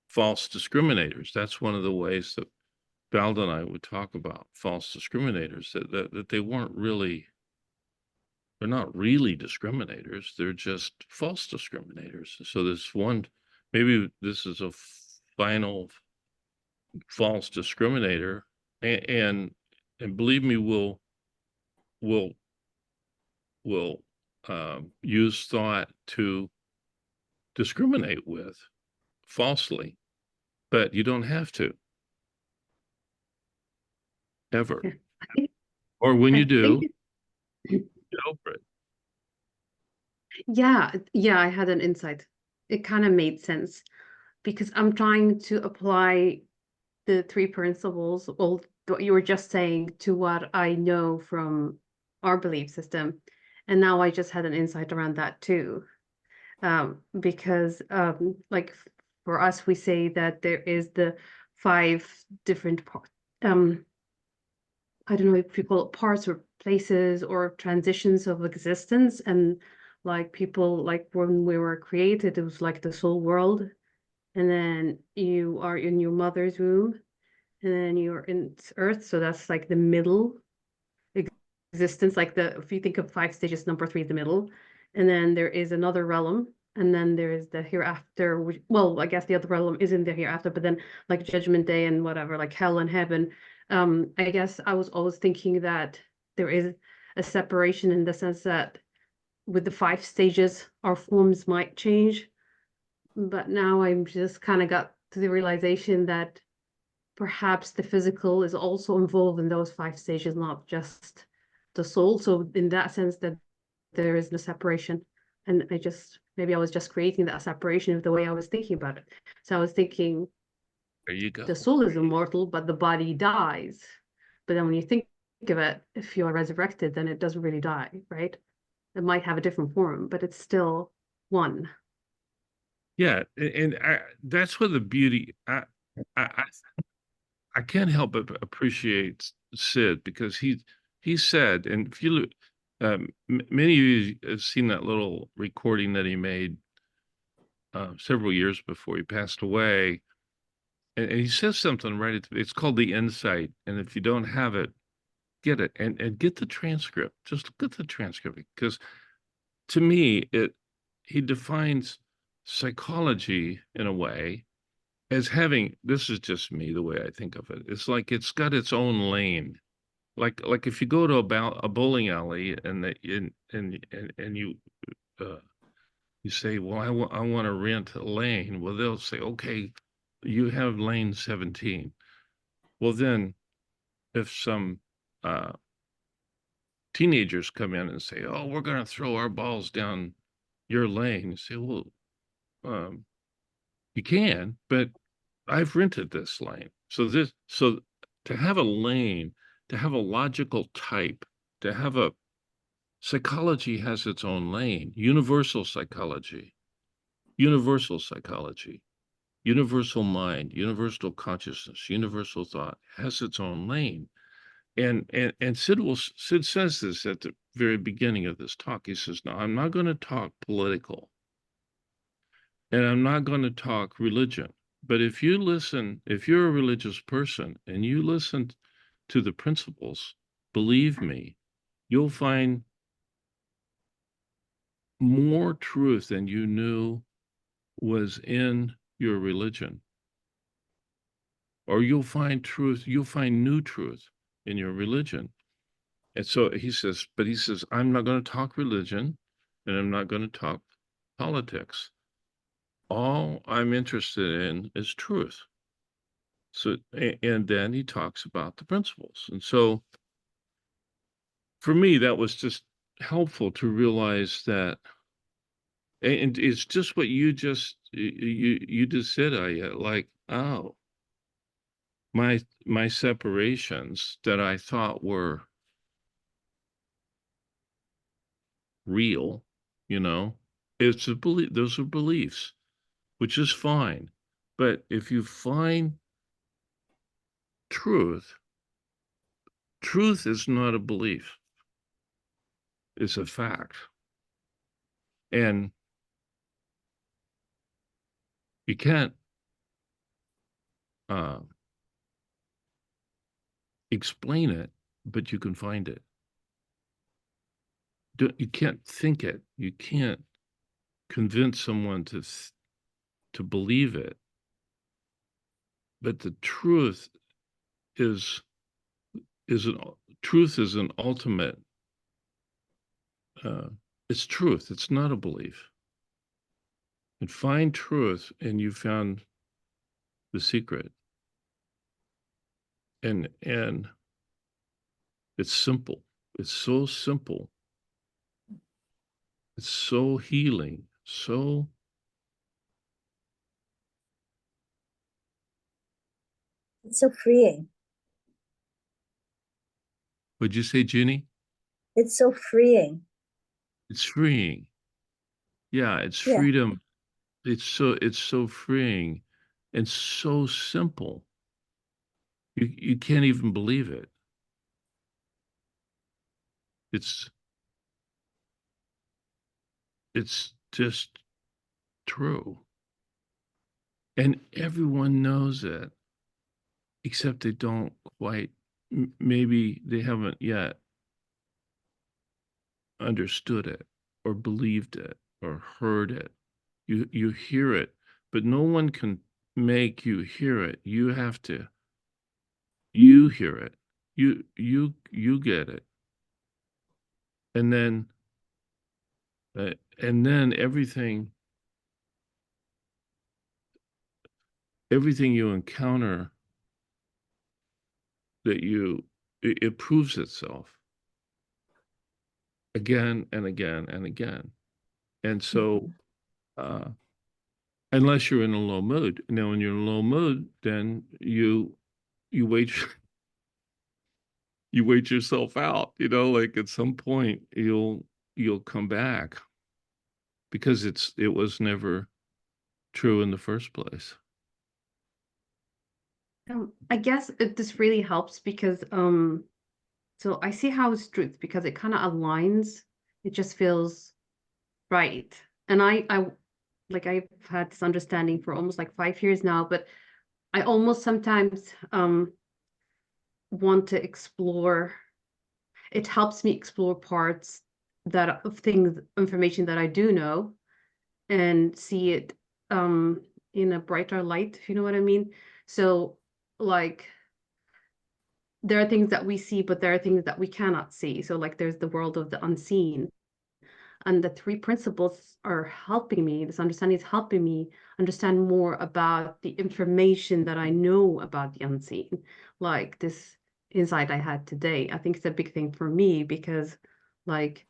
false discriminators. That's one of the ways that Valda and I would talk about false discriminators, that they weren't really, they're not really discriminators. They're just false discriminators. So there's one, maybe this is a final false discriminator, and believe me, will use thought to discriminate with falsely, but you don't have to ever. Or when you do, get over it. Yeah, I had an insight. It kind of made sense because I'm trying to apply the three principles, well, what you were just saying, to what I know from our belief system. And now I just had an insight around that too. Because like for us, we say that there is the 5 different parts. I don't know if you call it parts or places or transitions of existence. And like people, like when we were created, it was like the soul world. And then you are in your mother's womb, and then you're in earth. So that's like the middle existence. Like if you think of 5 stages, number 3 is the middle. And then there is another realm. And then there is the hereafter, well, I guess the other realm is in the hereafter, but then like Judgment Day and whatever, like hell and heaven. I guess I was always thinking that there is a separation in the sense that with the 5 stages, our forms might change. But now I'm just kind of got to the realization that perhaps the physical is also involved in those 5 stages, not just the soul. So in that sense, that there is no separation. And maybe I was just creating that separation of the way I was thinking about it. So I was thinking, There you go. the soul is immortal, but the body dies. But then when you think of it, if you are resurrected, then it doesn't really die, right? It might have a different form, but it's still one. Yeah, and that's where the beauty. I can't help but appreciate Sid, because he said, and if you look, many of you have seen that little recording that he made several years before he passed away, and he says something right it's called The Insight, and if you don't have it, get it, and get the transcript. Just look at the transcript, because to me he defines psychology in a way as having, this is just me, the way I think of it. It's like it's got its own lane. Like if you go to a bowling alley and you you say, well, I want to rent a lane. Well, they'll say, okay, you have lane 17. Well, then if some teenagers come in and say, oh, we're going to throw our balls down your lane, you say, well, you can, but I've rented this lane. So to have a lane, to have a logical type, to have a psychology has its own lane, universal psychology, universal mind, universal consciousness, universal thought has its own lane. And Sid says this at the very beginning of this talk. He says, no, I'm not going to talk political and I'm not going to talk religion. But if you're a religious person and you listen to the principles, believe me, you'll find more truth than you knew was in your religion. Or you'll find new truth in your religion. And so he says, I'm not going to talk religion and I'm not going to talk politics. All I'm interested in is truth. So, and then he talks about the principles. And so for me, that was just helpful to realize that, and it's just what you just said, like, oh, my separations that I thought were real, it's a belief. Those are beliefs, which is fine. But if you find truth is not a belief. It's a fact. And you can't explain it, but you can find it. You can't think it. You can't convince someone to believe it. But the truth is an ultimate. It's truth. It's not a belief. And find truth, and you found the secret. And it's simple. It's so simple. It's so healing. So It's so freeing. what'd you say, Ginny? It's so freeing. It's freeing. Yeah, it's Yeah. freedom. It's so freeing and so simple. You can't even believe it. It's just true. And everyone knows it, except they don't quite, maybe they haven't yet understood it or believed it or heard it. You hear it, but no one can make you hear it. You have to, you hear it. You get it. And then everything you encounter that it proves itself again and again and again. And so unless you're in a low mood, now when you're in a low mood, then you wait you wait yourself out, like at some point you'll come back because it was never true in the first place. I guess this really helps because so I see how it's truth because it kind of aligns. It just feels right. And I like I've had this understanding for almost like 5 years now, but I almost sometimes want to explore. It helps me explore parts of information that I do know and see it in a brighter light, if you know what I mean. So like there are things that we see, but there are things that we cannot see. So like there's the world of the unseen. And the three principles are helping me, this understanding is helping me understand more about the information that I know about the unseen. Like this insight I had today, I think it's a big thing for me because like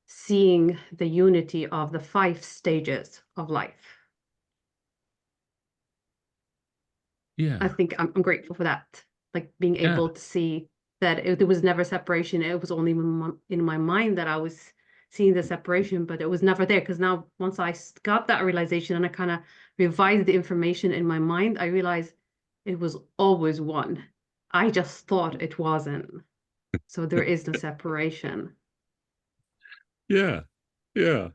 seeing the unity of the 5 stages of life. Yeah. I think I'm grateful for that. Like being Yeah. able to see that there was never separation. It was only in my mind that I was seeing the separation, but it was never there. Because now, once I got that realization and I kind of revised the information in my mind, I realized it was always one. I just thought it wasn't. So there is no separation. Yeah. Yeah.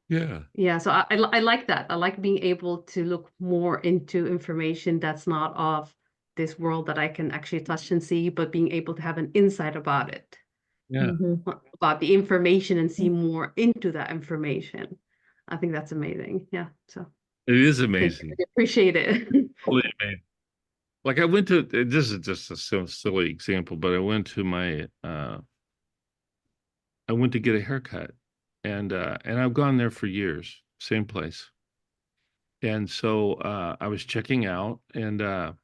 Yeah. Yeah, so I like that. I like being able to look more into information that's not of this world that I can actually touch and see, but being able to have an insight about it, Yeah. about the information and see more into that information. I think that's amazing. Yeah, so It is thank you. amazing. I appreciate it. Totally amazing. Like I went to, this is just a silly example, but I went to I went to get a haircut and I've gone there for years, same place. And so I was checking out and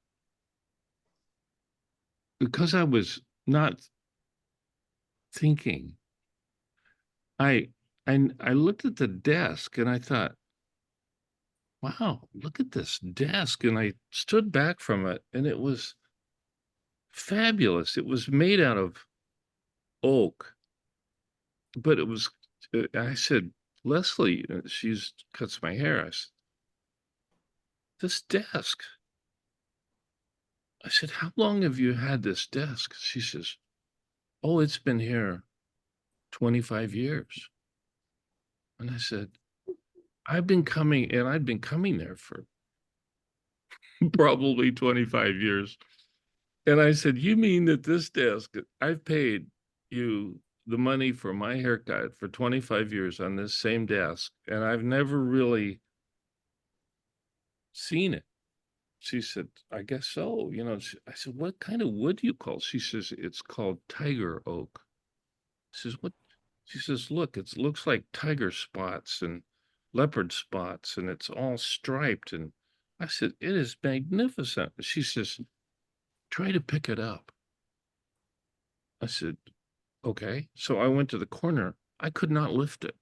because I was not thinking, I I looked at the desk and I thought, wow, look at this desk. And I stood back from it and it was fabulous. It was made out of oak, but it was, I said, Leslie, she's cuts my hair. I said, this desk. I said, how long have you had this desk? She says, oh, it's been here 25 years. And I said, I've been coming there for probably 25 years. And I said, you mean that this desk, I've paid you the money for my haircut for 25 years on this same desk, and I've never really seen it. She said, I guess so. You know, I said, what kind of wood do you call? She says, it's called tiger oak. She says, what? She says, look, it looks like tiger spots and leopard spots, and it's all striped. And I said, it is magnificent. She says, try to pick it up. I said, okay. So I went to the corner. I could not lift it.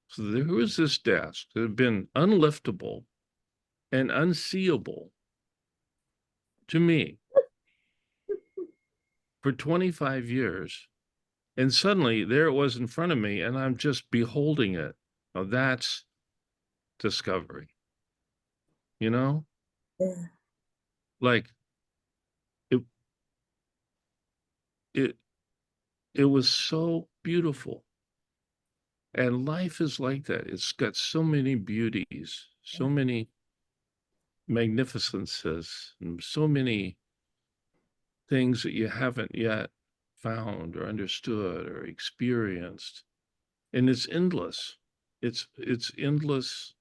So there was this desk that had been unliftable and unseeable to me for 25 years. And suddenly there it was in front of me, and I'm just beholding it. Now that's discovery, you know? Yeah. Like it it it was so beautiful. And life is like that. It's got so many beauties, so many magnificences, and so many things that you haven't yet found or understood or experienced. And it's endless. It's endless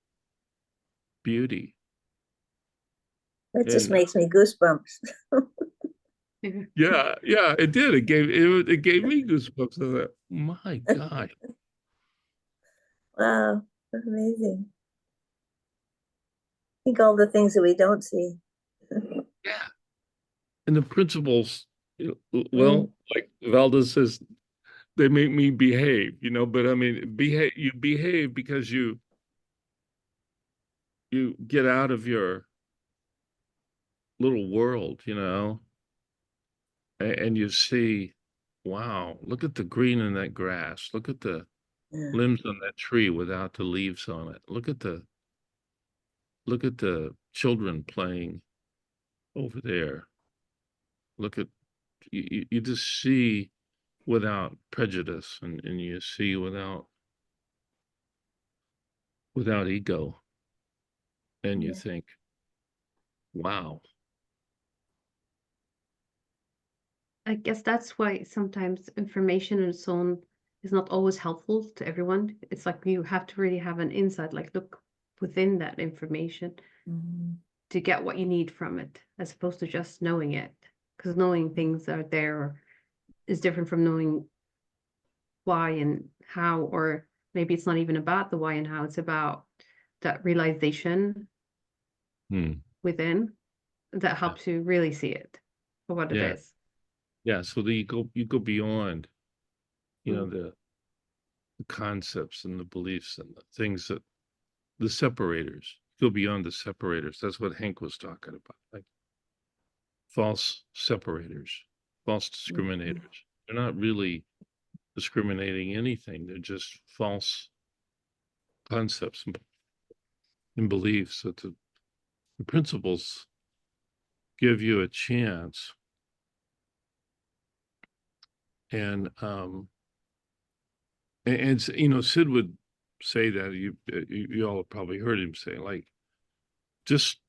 beauty. That just And makes me goosebumps. yeah, it did. It gave me goosebumps. I thought, my God. Wow, amazing. Think all the things that we don't see. Yeah. And the principles, well, like Valdez says, they make me behave, you know, but I mean, you behave because you get out of your little world, you know, and you see, wow, look at the green in that grass. Look at the Yeah. limbs on that tree without the leaves on it. Look at the children playing over there. Look at you just see without prejudice and you see without ego, and you Yeah. think, wow. I guess that's why sometimes information and so on is not always helpful to everyone. It's like you have to really have an insight, like look within that information Mhm. to get what you need from it, as opposed to just knowing it. Because knowing things are there is different from knowing why and how, or maybe it's not even about the why and how, it's about that realization Hmm. within that helps you really see it for what it Yeah. is. Yeah. So that you go beyond, you know, Mm. the concepts and the beliefs and the things that the separators go beyond the separators. That's what Hank was talking about, like false separators, false discriminators. They're not really discriminating anything. They're just false concepts and beliefs that the principles give you a chance. And you know, Sid would say that you all have probably heard him say, like, just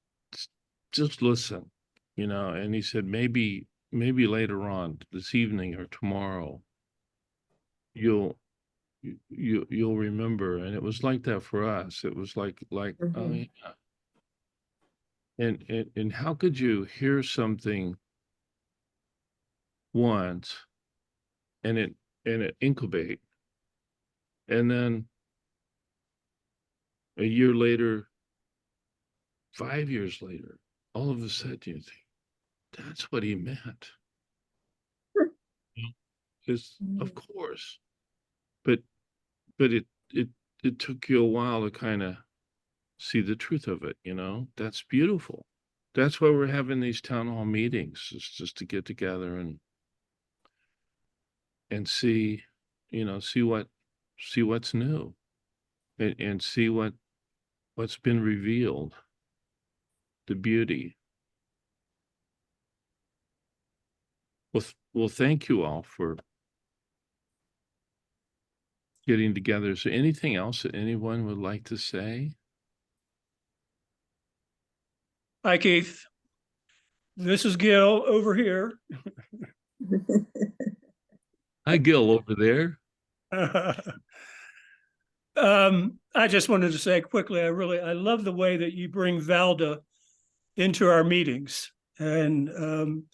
just listen, you know. And he said maybe later on this evening or tomorrow you'll you'll remember. And it was like that for us. It was like oh Mhm. yeah. And how could you hear something once and it incubate, and then a year later, 5 years later, all of a sudden you think that's what he meant. Because of course, but it it took you a while to kind of see the truth of it, you know. That's beautiful. That's why we're having these town hall meetings, is just to get together and see, you know, see what's new, and see what's been revealed, the beauty. Well, thank you all for getting together. Is there anything else that anyone would like to say? Hi, Keith. This is Gil over here. Hi, Gil, over there. I just wanted to say quickly, I love the way that you bring Valda into our meetings and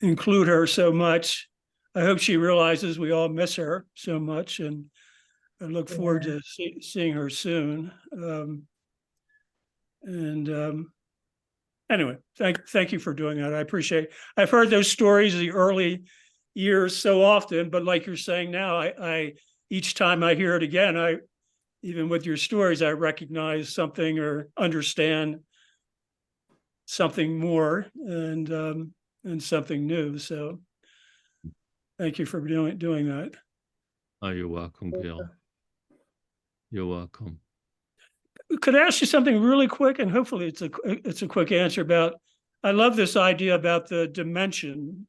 include her so much. I hope she realizes we all miss her so much, and I look forward to seeing her soon. Anyway, thank you for doing that. I appreciate it. I've heard those stories of the early years so often, but like you're saying now, I each time I hear it again, even with your stories, I recognize something or understand something more and something new. So thank you for doing that. Oh, you're welcome, Gil. You're welcome. Could I ask you something really quick, and hopefully it's a quick answer about. I love this idea about the dimension,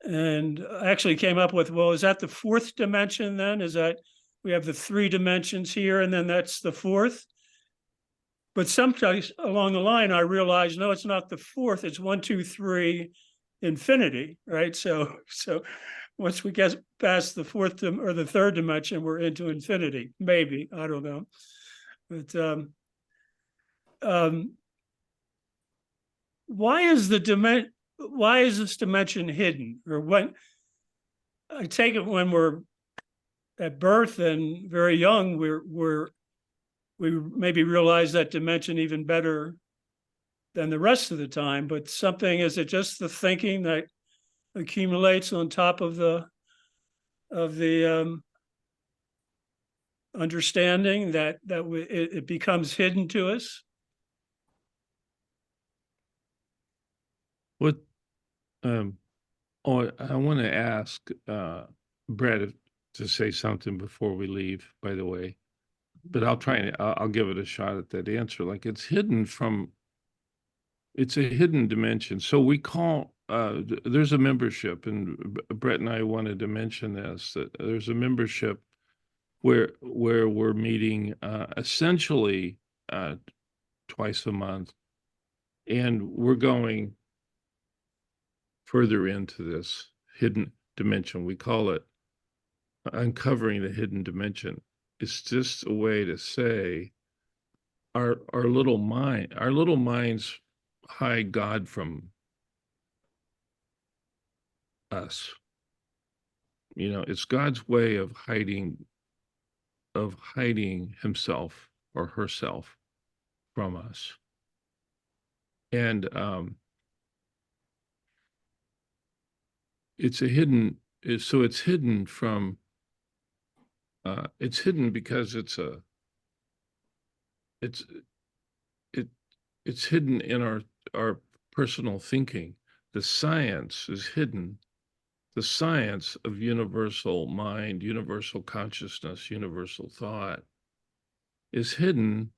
and I actually came up with, well, is that the fourth dimension then? Is that we have the 3 dimensions here, and then that's the fourth? But sometimes along the line, I realized, no, it's not the fourth. It's 1, 2, 3, infinity, right? So once we get past the fourth or the third dimension, we're into infinity. Maybe, I don't know. But why is this dimension hidden? Or when I take it when we're at birth and very young, we maybe realize that dimension even better than the rest of the time. But is it just the thinking that accumulates on top of the understanding that it becomes hidden to us? What oh, I want to ask Brett to say something before we leave, by the way. But I'll give it a shot at that answer. Like, it's a hidden dimension. So we call there's a membership, and Brett and I wanted to mention this, that there's a membership where we're meeting essentially twice a month, and we're going further into this hidden dimension. We call it uncovering the hidden dimension. It's just a way to say our little minds hide God from us. You know, it's God's way of hiding himself or herself from us. And it's a hidden, so it's hidden from, it's hidden because it's it, it's hidden in our personal thinking. The science is hidden. The science of universal mind, universal consciousness, universal thought is hidden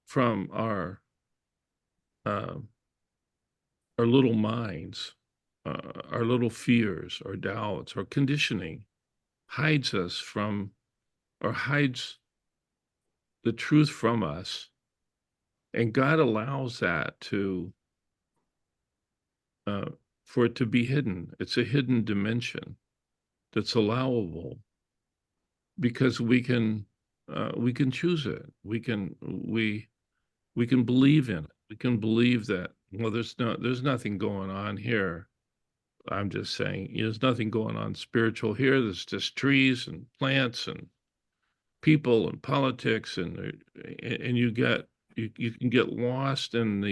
from uh, our little minds, our little fears, our doubts, our conditioning hides us from, or hides the truth from us. And God allows that uh, for it to be hidden. It's a hidden dimension that's allowable because we can choose it. We can believe in it. We can believe that, well, there's nothing going on here. I'm just saying, there's nothing going on spiritual here. There's just trees and plants and people and politics, and you can get lost um,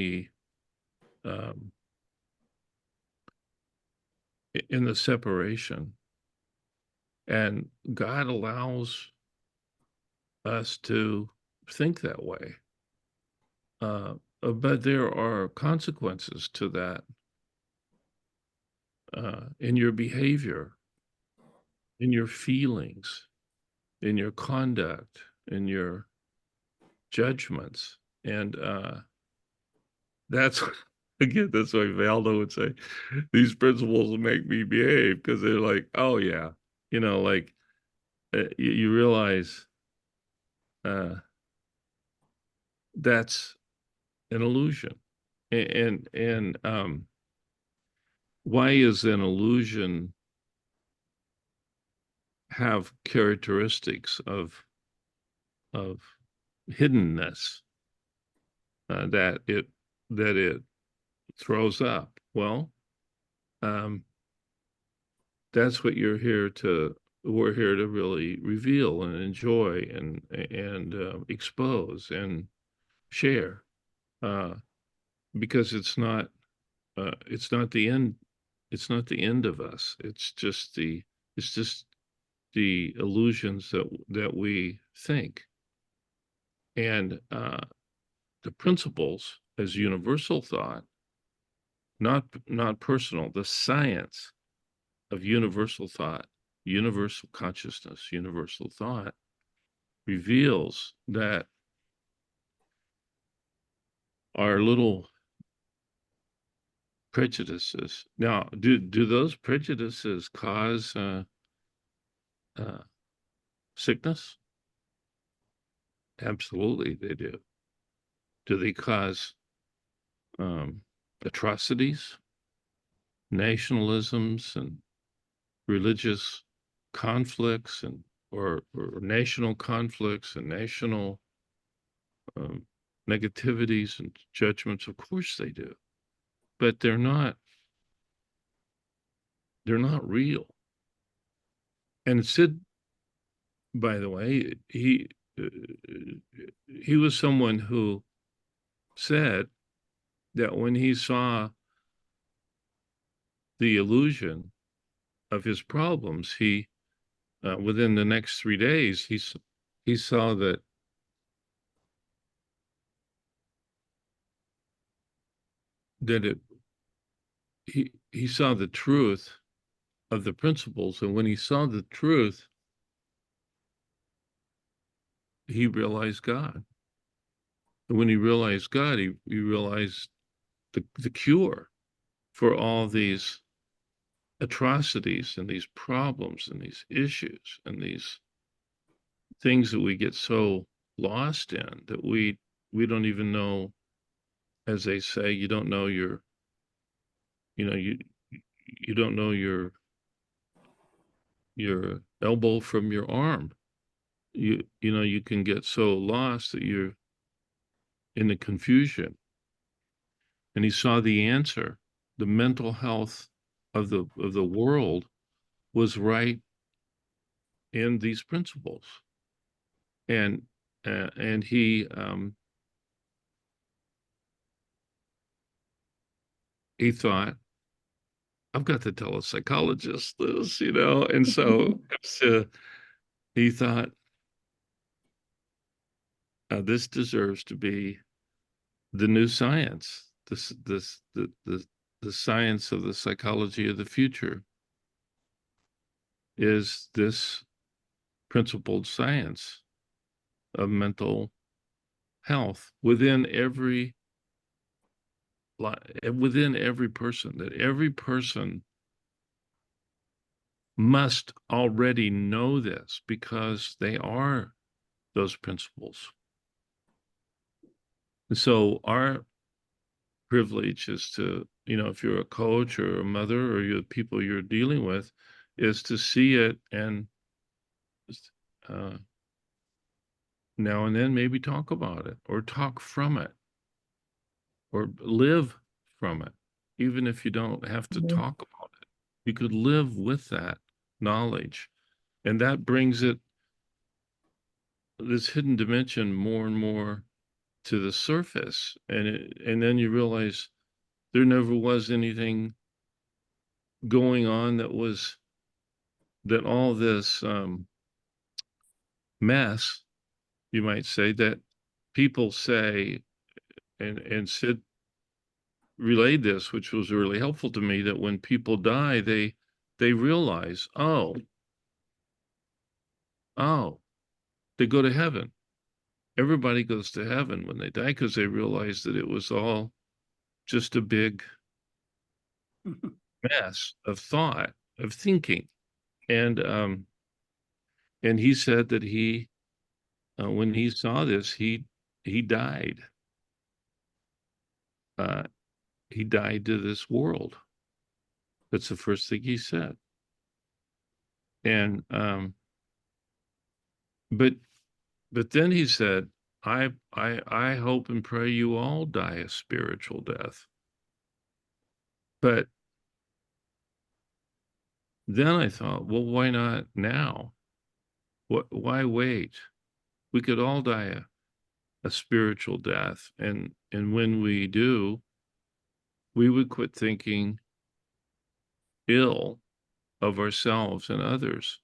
in the separation. And God allows us to think that way. But there are consequences to that in your behavior, in your feelings, in your conduct, in your judgments. And that's, again, that's why Valdo would say, these principles will make me behave, because they're like, oh, yeah, like you realize that's an illusion. And why is an illusion have characteristics of hiddenness that it throws up? Well, that's what we're here to really reveal and enjoy and expose and share, because it's not the end. It's not the end of us. It's just the illusions that we think. And the principles as universal thought, not personal, the science of universal thought, universal consciousness, universal thought, reveals that our little prejudices. Now, do those prejudices cause sickness? Absolutely, they do. Do they cause atrocities, nationalisms, and religious conflicts, and or national conflicts and national negativities and judgments? Of course they do, but they're not real. And Sid, by the way, he was someone who said that when he saw the illusion of his problems, he within the next 3 days, he saw that he saw the truth of the principles. And when he saw the truth, he realized God. And when he realized God, he realized the cure for all these atrocities and these problems and these issues and these things that we get so lost in that we don't even know. As they say, you don't know you don't know your elbow from your arm. You can get so lost that you're in the confusion. And he saw the answer. The mental health of the world was right in these principles. And he thought, I've got to tell a psychologist this, and so he thought, this deserves to be the new science, the science of the psychology of the future is this principled science of mental health within every person, that every person must already know this because they are those principles. And so our privilege is to, if you're a coach or a mother or you're people you're dealing with, is to see it and now and then maybe talk about it or talk from it or live from it. Even if you don't have to talk about it, you could live with that knowledge. And that brings this hidden dimension more and more to the surface. And then you realize there never was anything going on that all this mess, you might say, that people say, and Sid relayed this, which was really helpful to me, that when people die, they realize, oh, they go to heaven. Everybody goes to heaven when they die because they realize that it was all just a big mess of thought, of thinking. And he said that when he saw this, he died. He died to this world. That's the first thing he said. And but then he said, I hope and pray you all die a spiritual death. But then I thought, well, why not now? Why wait? We could all die a spiritual death. And when we do, we would quit thinking ill of ourselves and others.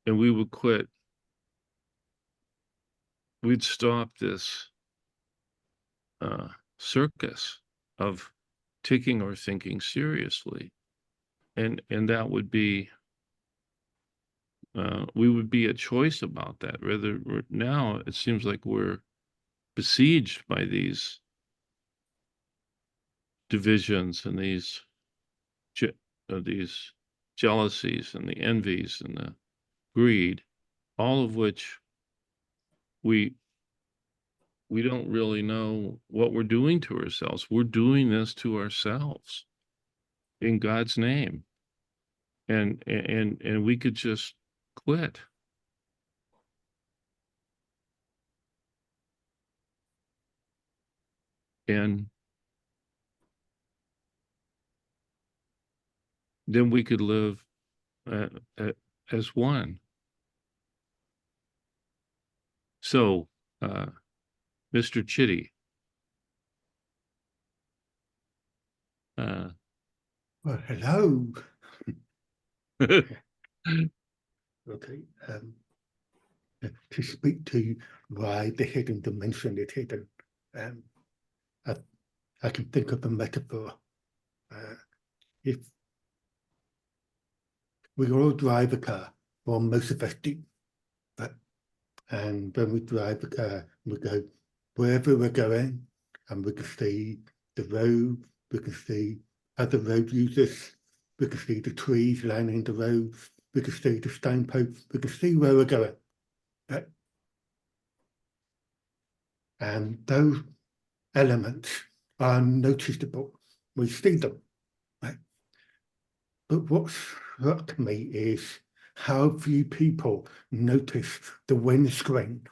And we'd stop this circus of taking our thinking seriously. And that would be, we would be a choice about that. Rather, now it seems like we're besieged by these divisions and these jealousies and the envies and the greed, all of which we don't really know what we're doing to ourselves. We're doing this to ourselves in God's name. And we could just quit. And then we could live as one. So, Mr. Chitty. Well, hello. Okay. To speak to why the hidden dimension is hidden, I can think of a metaphor. If we all drive a car, or most of us do, and when we drive the car, we go wherever we're going, and we can see the road, we can see other road users, we can see the trees lining the road, we can see the stone posts, we can see where we're going. And those elements are noticeable. We see them. Right? But what struck me is how few people notice the windscreen.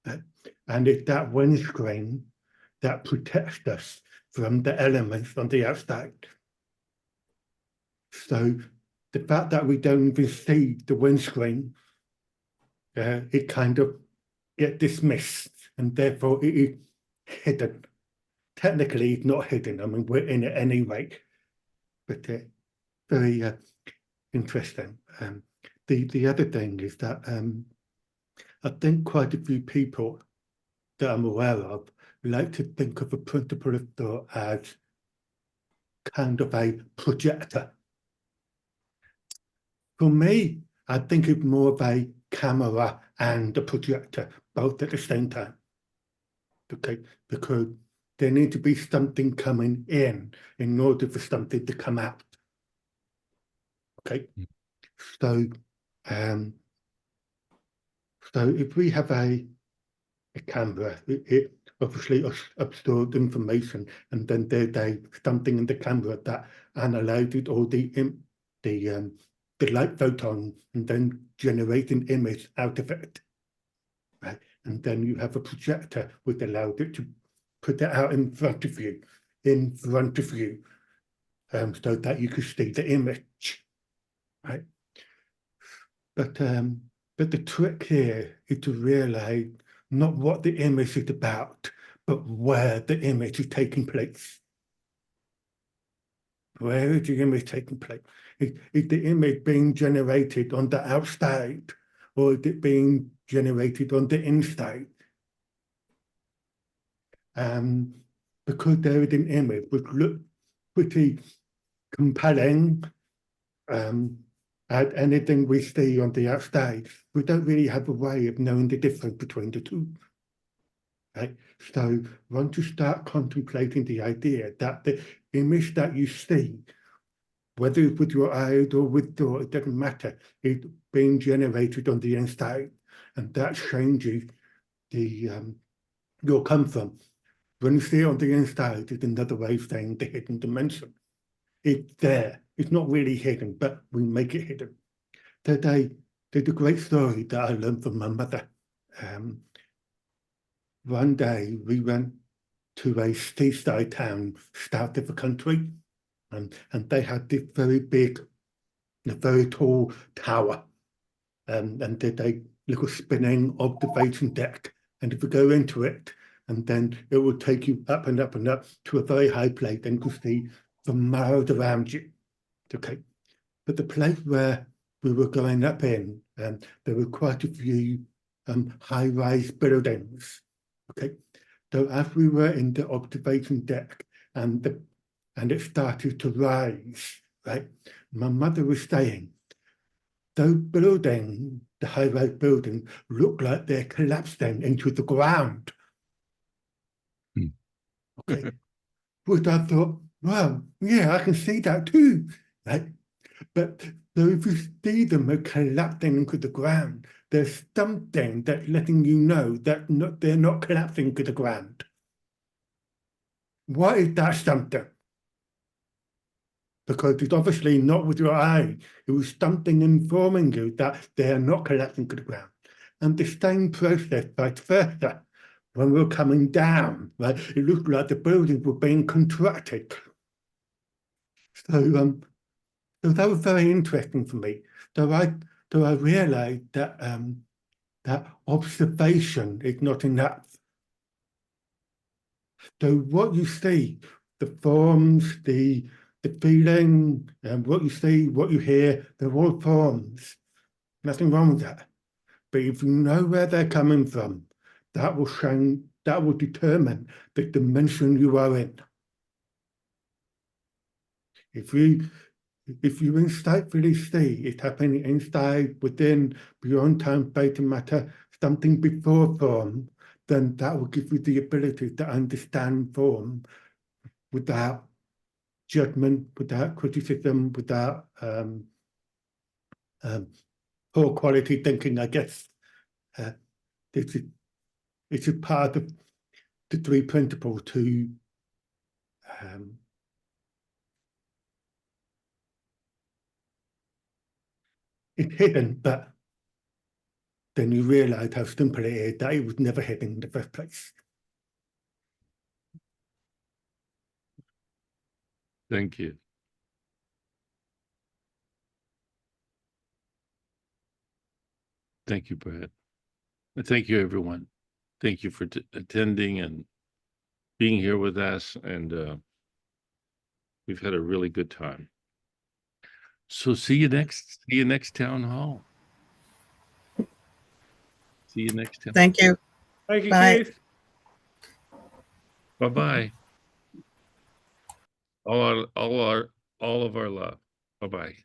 And it's that windscreen that protects us from the elements on the outside. So the fact that we don't even see the windscreen, it kind of get dismissed, and therefore it is hidden. Technically, it's not hidden. I mean, we're in it anyway, but very interesting. The other thing is that I think quite a few people that I'm aware of like to think of a principle of thought as kind of a projector. For me, I think it's more of a camera and a projector, both at the same time. Okay, because there needs to be something coming in order for something to come out. Okay, so so if we have a camera, it obviously absorbs information, and then there's something in the camera that analyzes all the light photon and then generate an image out of it, right? And then you have a projector which allows it to put it out in front of you, so that you can see the image, right? But the trick here is to realize not what the image is about, but where the image is taking place. Where is the image taking place? Is the image being generated on the outside, or is it being generated on the inside? Because there is an image which looks pretty compelling, at anything we see on the outside, we don't really have a way of knowing the difference between the two. Right? So once you start contemplating the idea that the image that you see, whether it's with your eyes or with thought, it doesn't matter, it's being generated on the inside, and that changes the your come from. When you see it on the inside, it's another way of saying the hidden dimension. It's there. It's not really hidden, but we make it hidden. There's a great story that I learned from my mother. One day we went to a seaside town south of the country, and they had this very big, very tall tower, and did a little spinning observation deck. And if you go into it, and then it will take you up and up and up to a very high place, and you can see for miles around you. Okay, but the place where we were going up in, there were quite a few high-rise buildings. Okay, so as we were in the observation deck, and it started to rise, right? My mother was saying, those buildings, the high-rise buildings, look like they're collapsing into the ground. Okay, which I thought, well, yeah, I can see that too, right? But so if you see them collapsing into the ground, there's something that's letting you know that they're not collapsing to the ground. What is that something? Because it's obviously not with your eye. It was something informing you that they are not collapsing to the ground. And the same process, vice versa. When we're coming down, right, it looked like the buildings were being contracted. So that was very interesting for me. So I realized that that observation is not enough. So what you see, the forms, the feeling, and what you see, what you hear, they're all forms. Nothing wrong with that. But if you know where they're coming from, that will determine the dimension you are in. If you insightfully see it happening inside, within, beyond time, space, and matter, something before form, then that will give you the ability to understand form without judgment, without criticism, without poor quality thinking, I guess. It's a part of the three principles to it's hidden, but then you realize how simple it is, that it was never hidden in the first place. Thank you. Thank you, Brad. And thank you, everyone. Thank you for attending and being here with us. And we've had a really good time. So see you next town hall. See you next time. Thank you. Thank you, Bye. Keith. Bye-bye. All of our love. Bye-bye.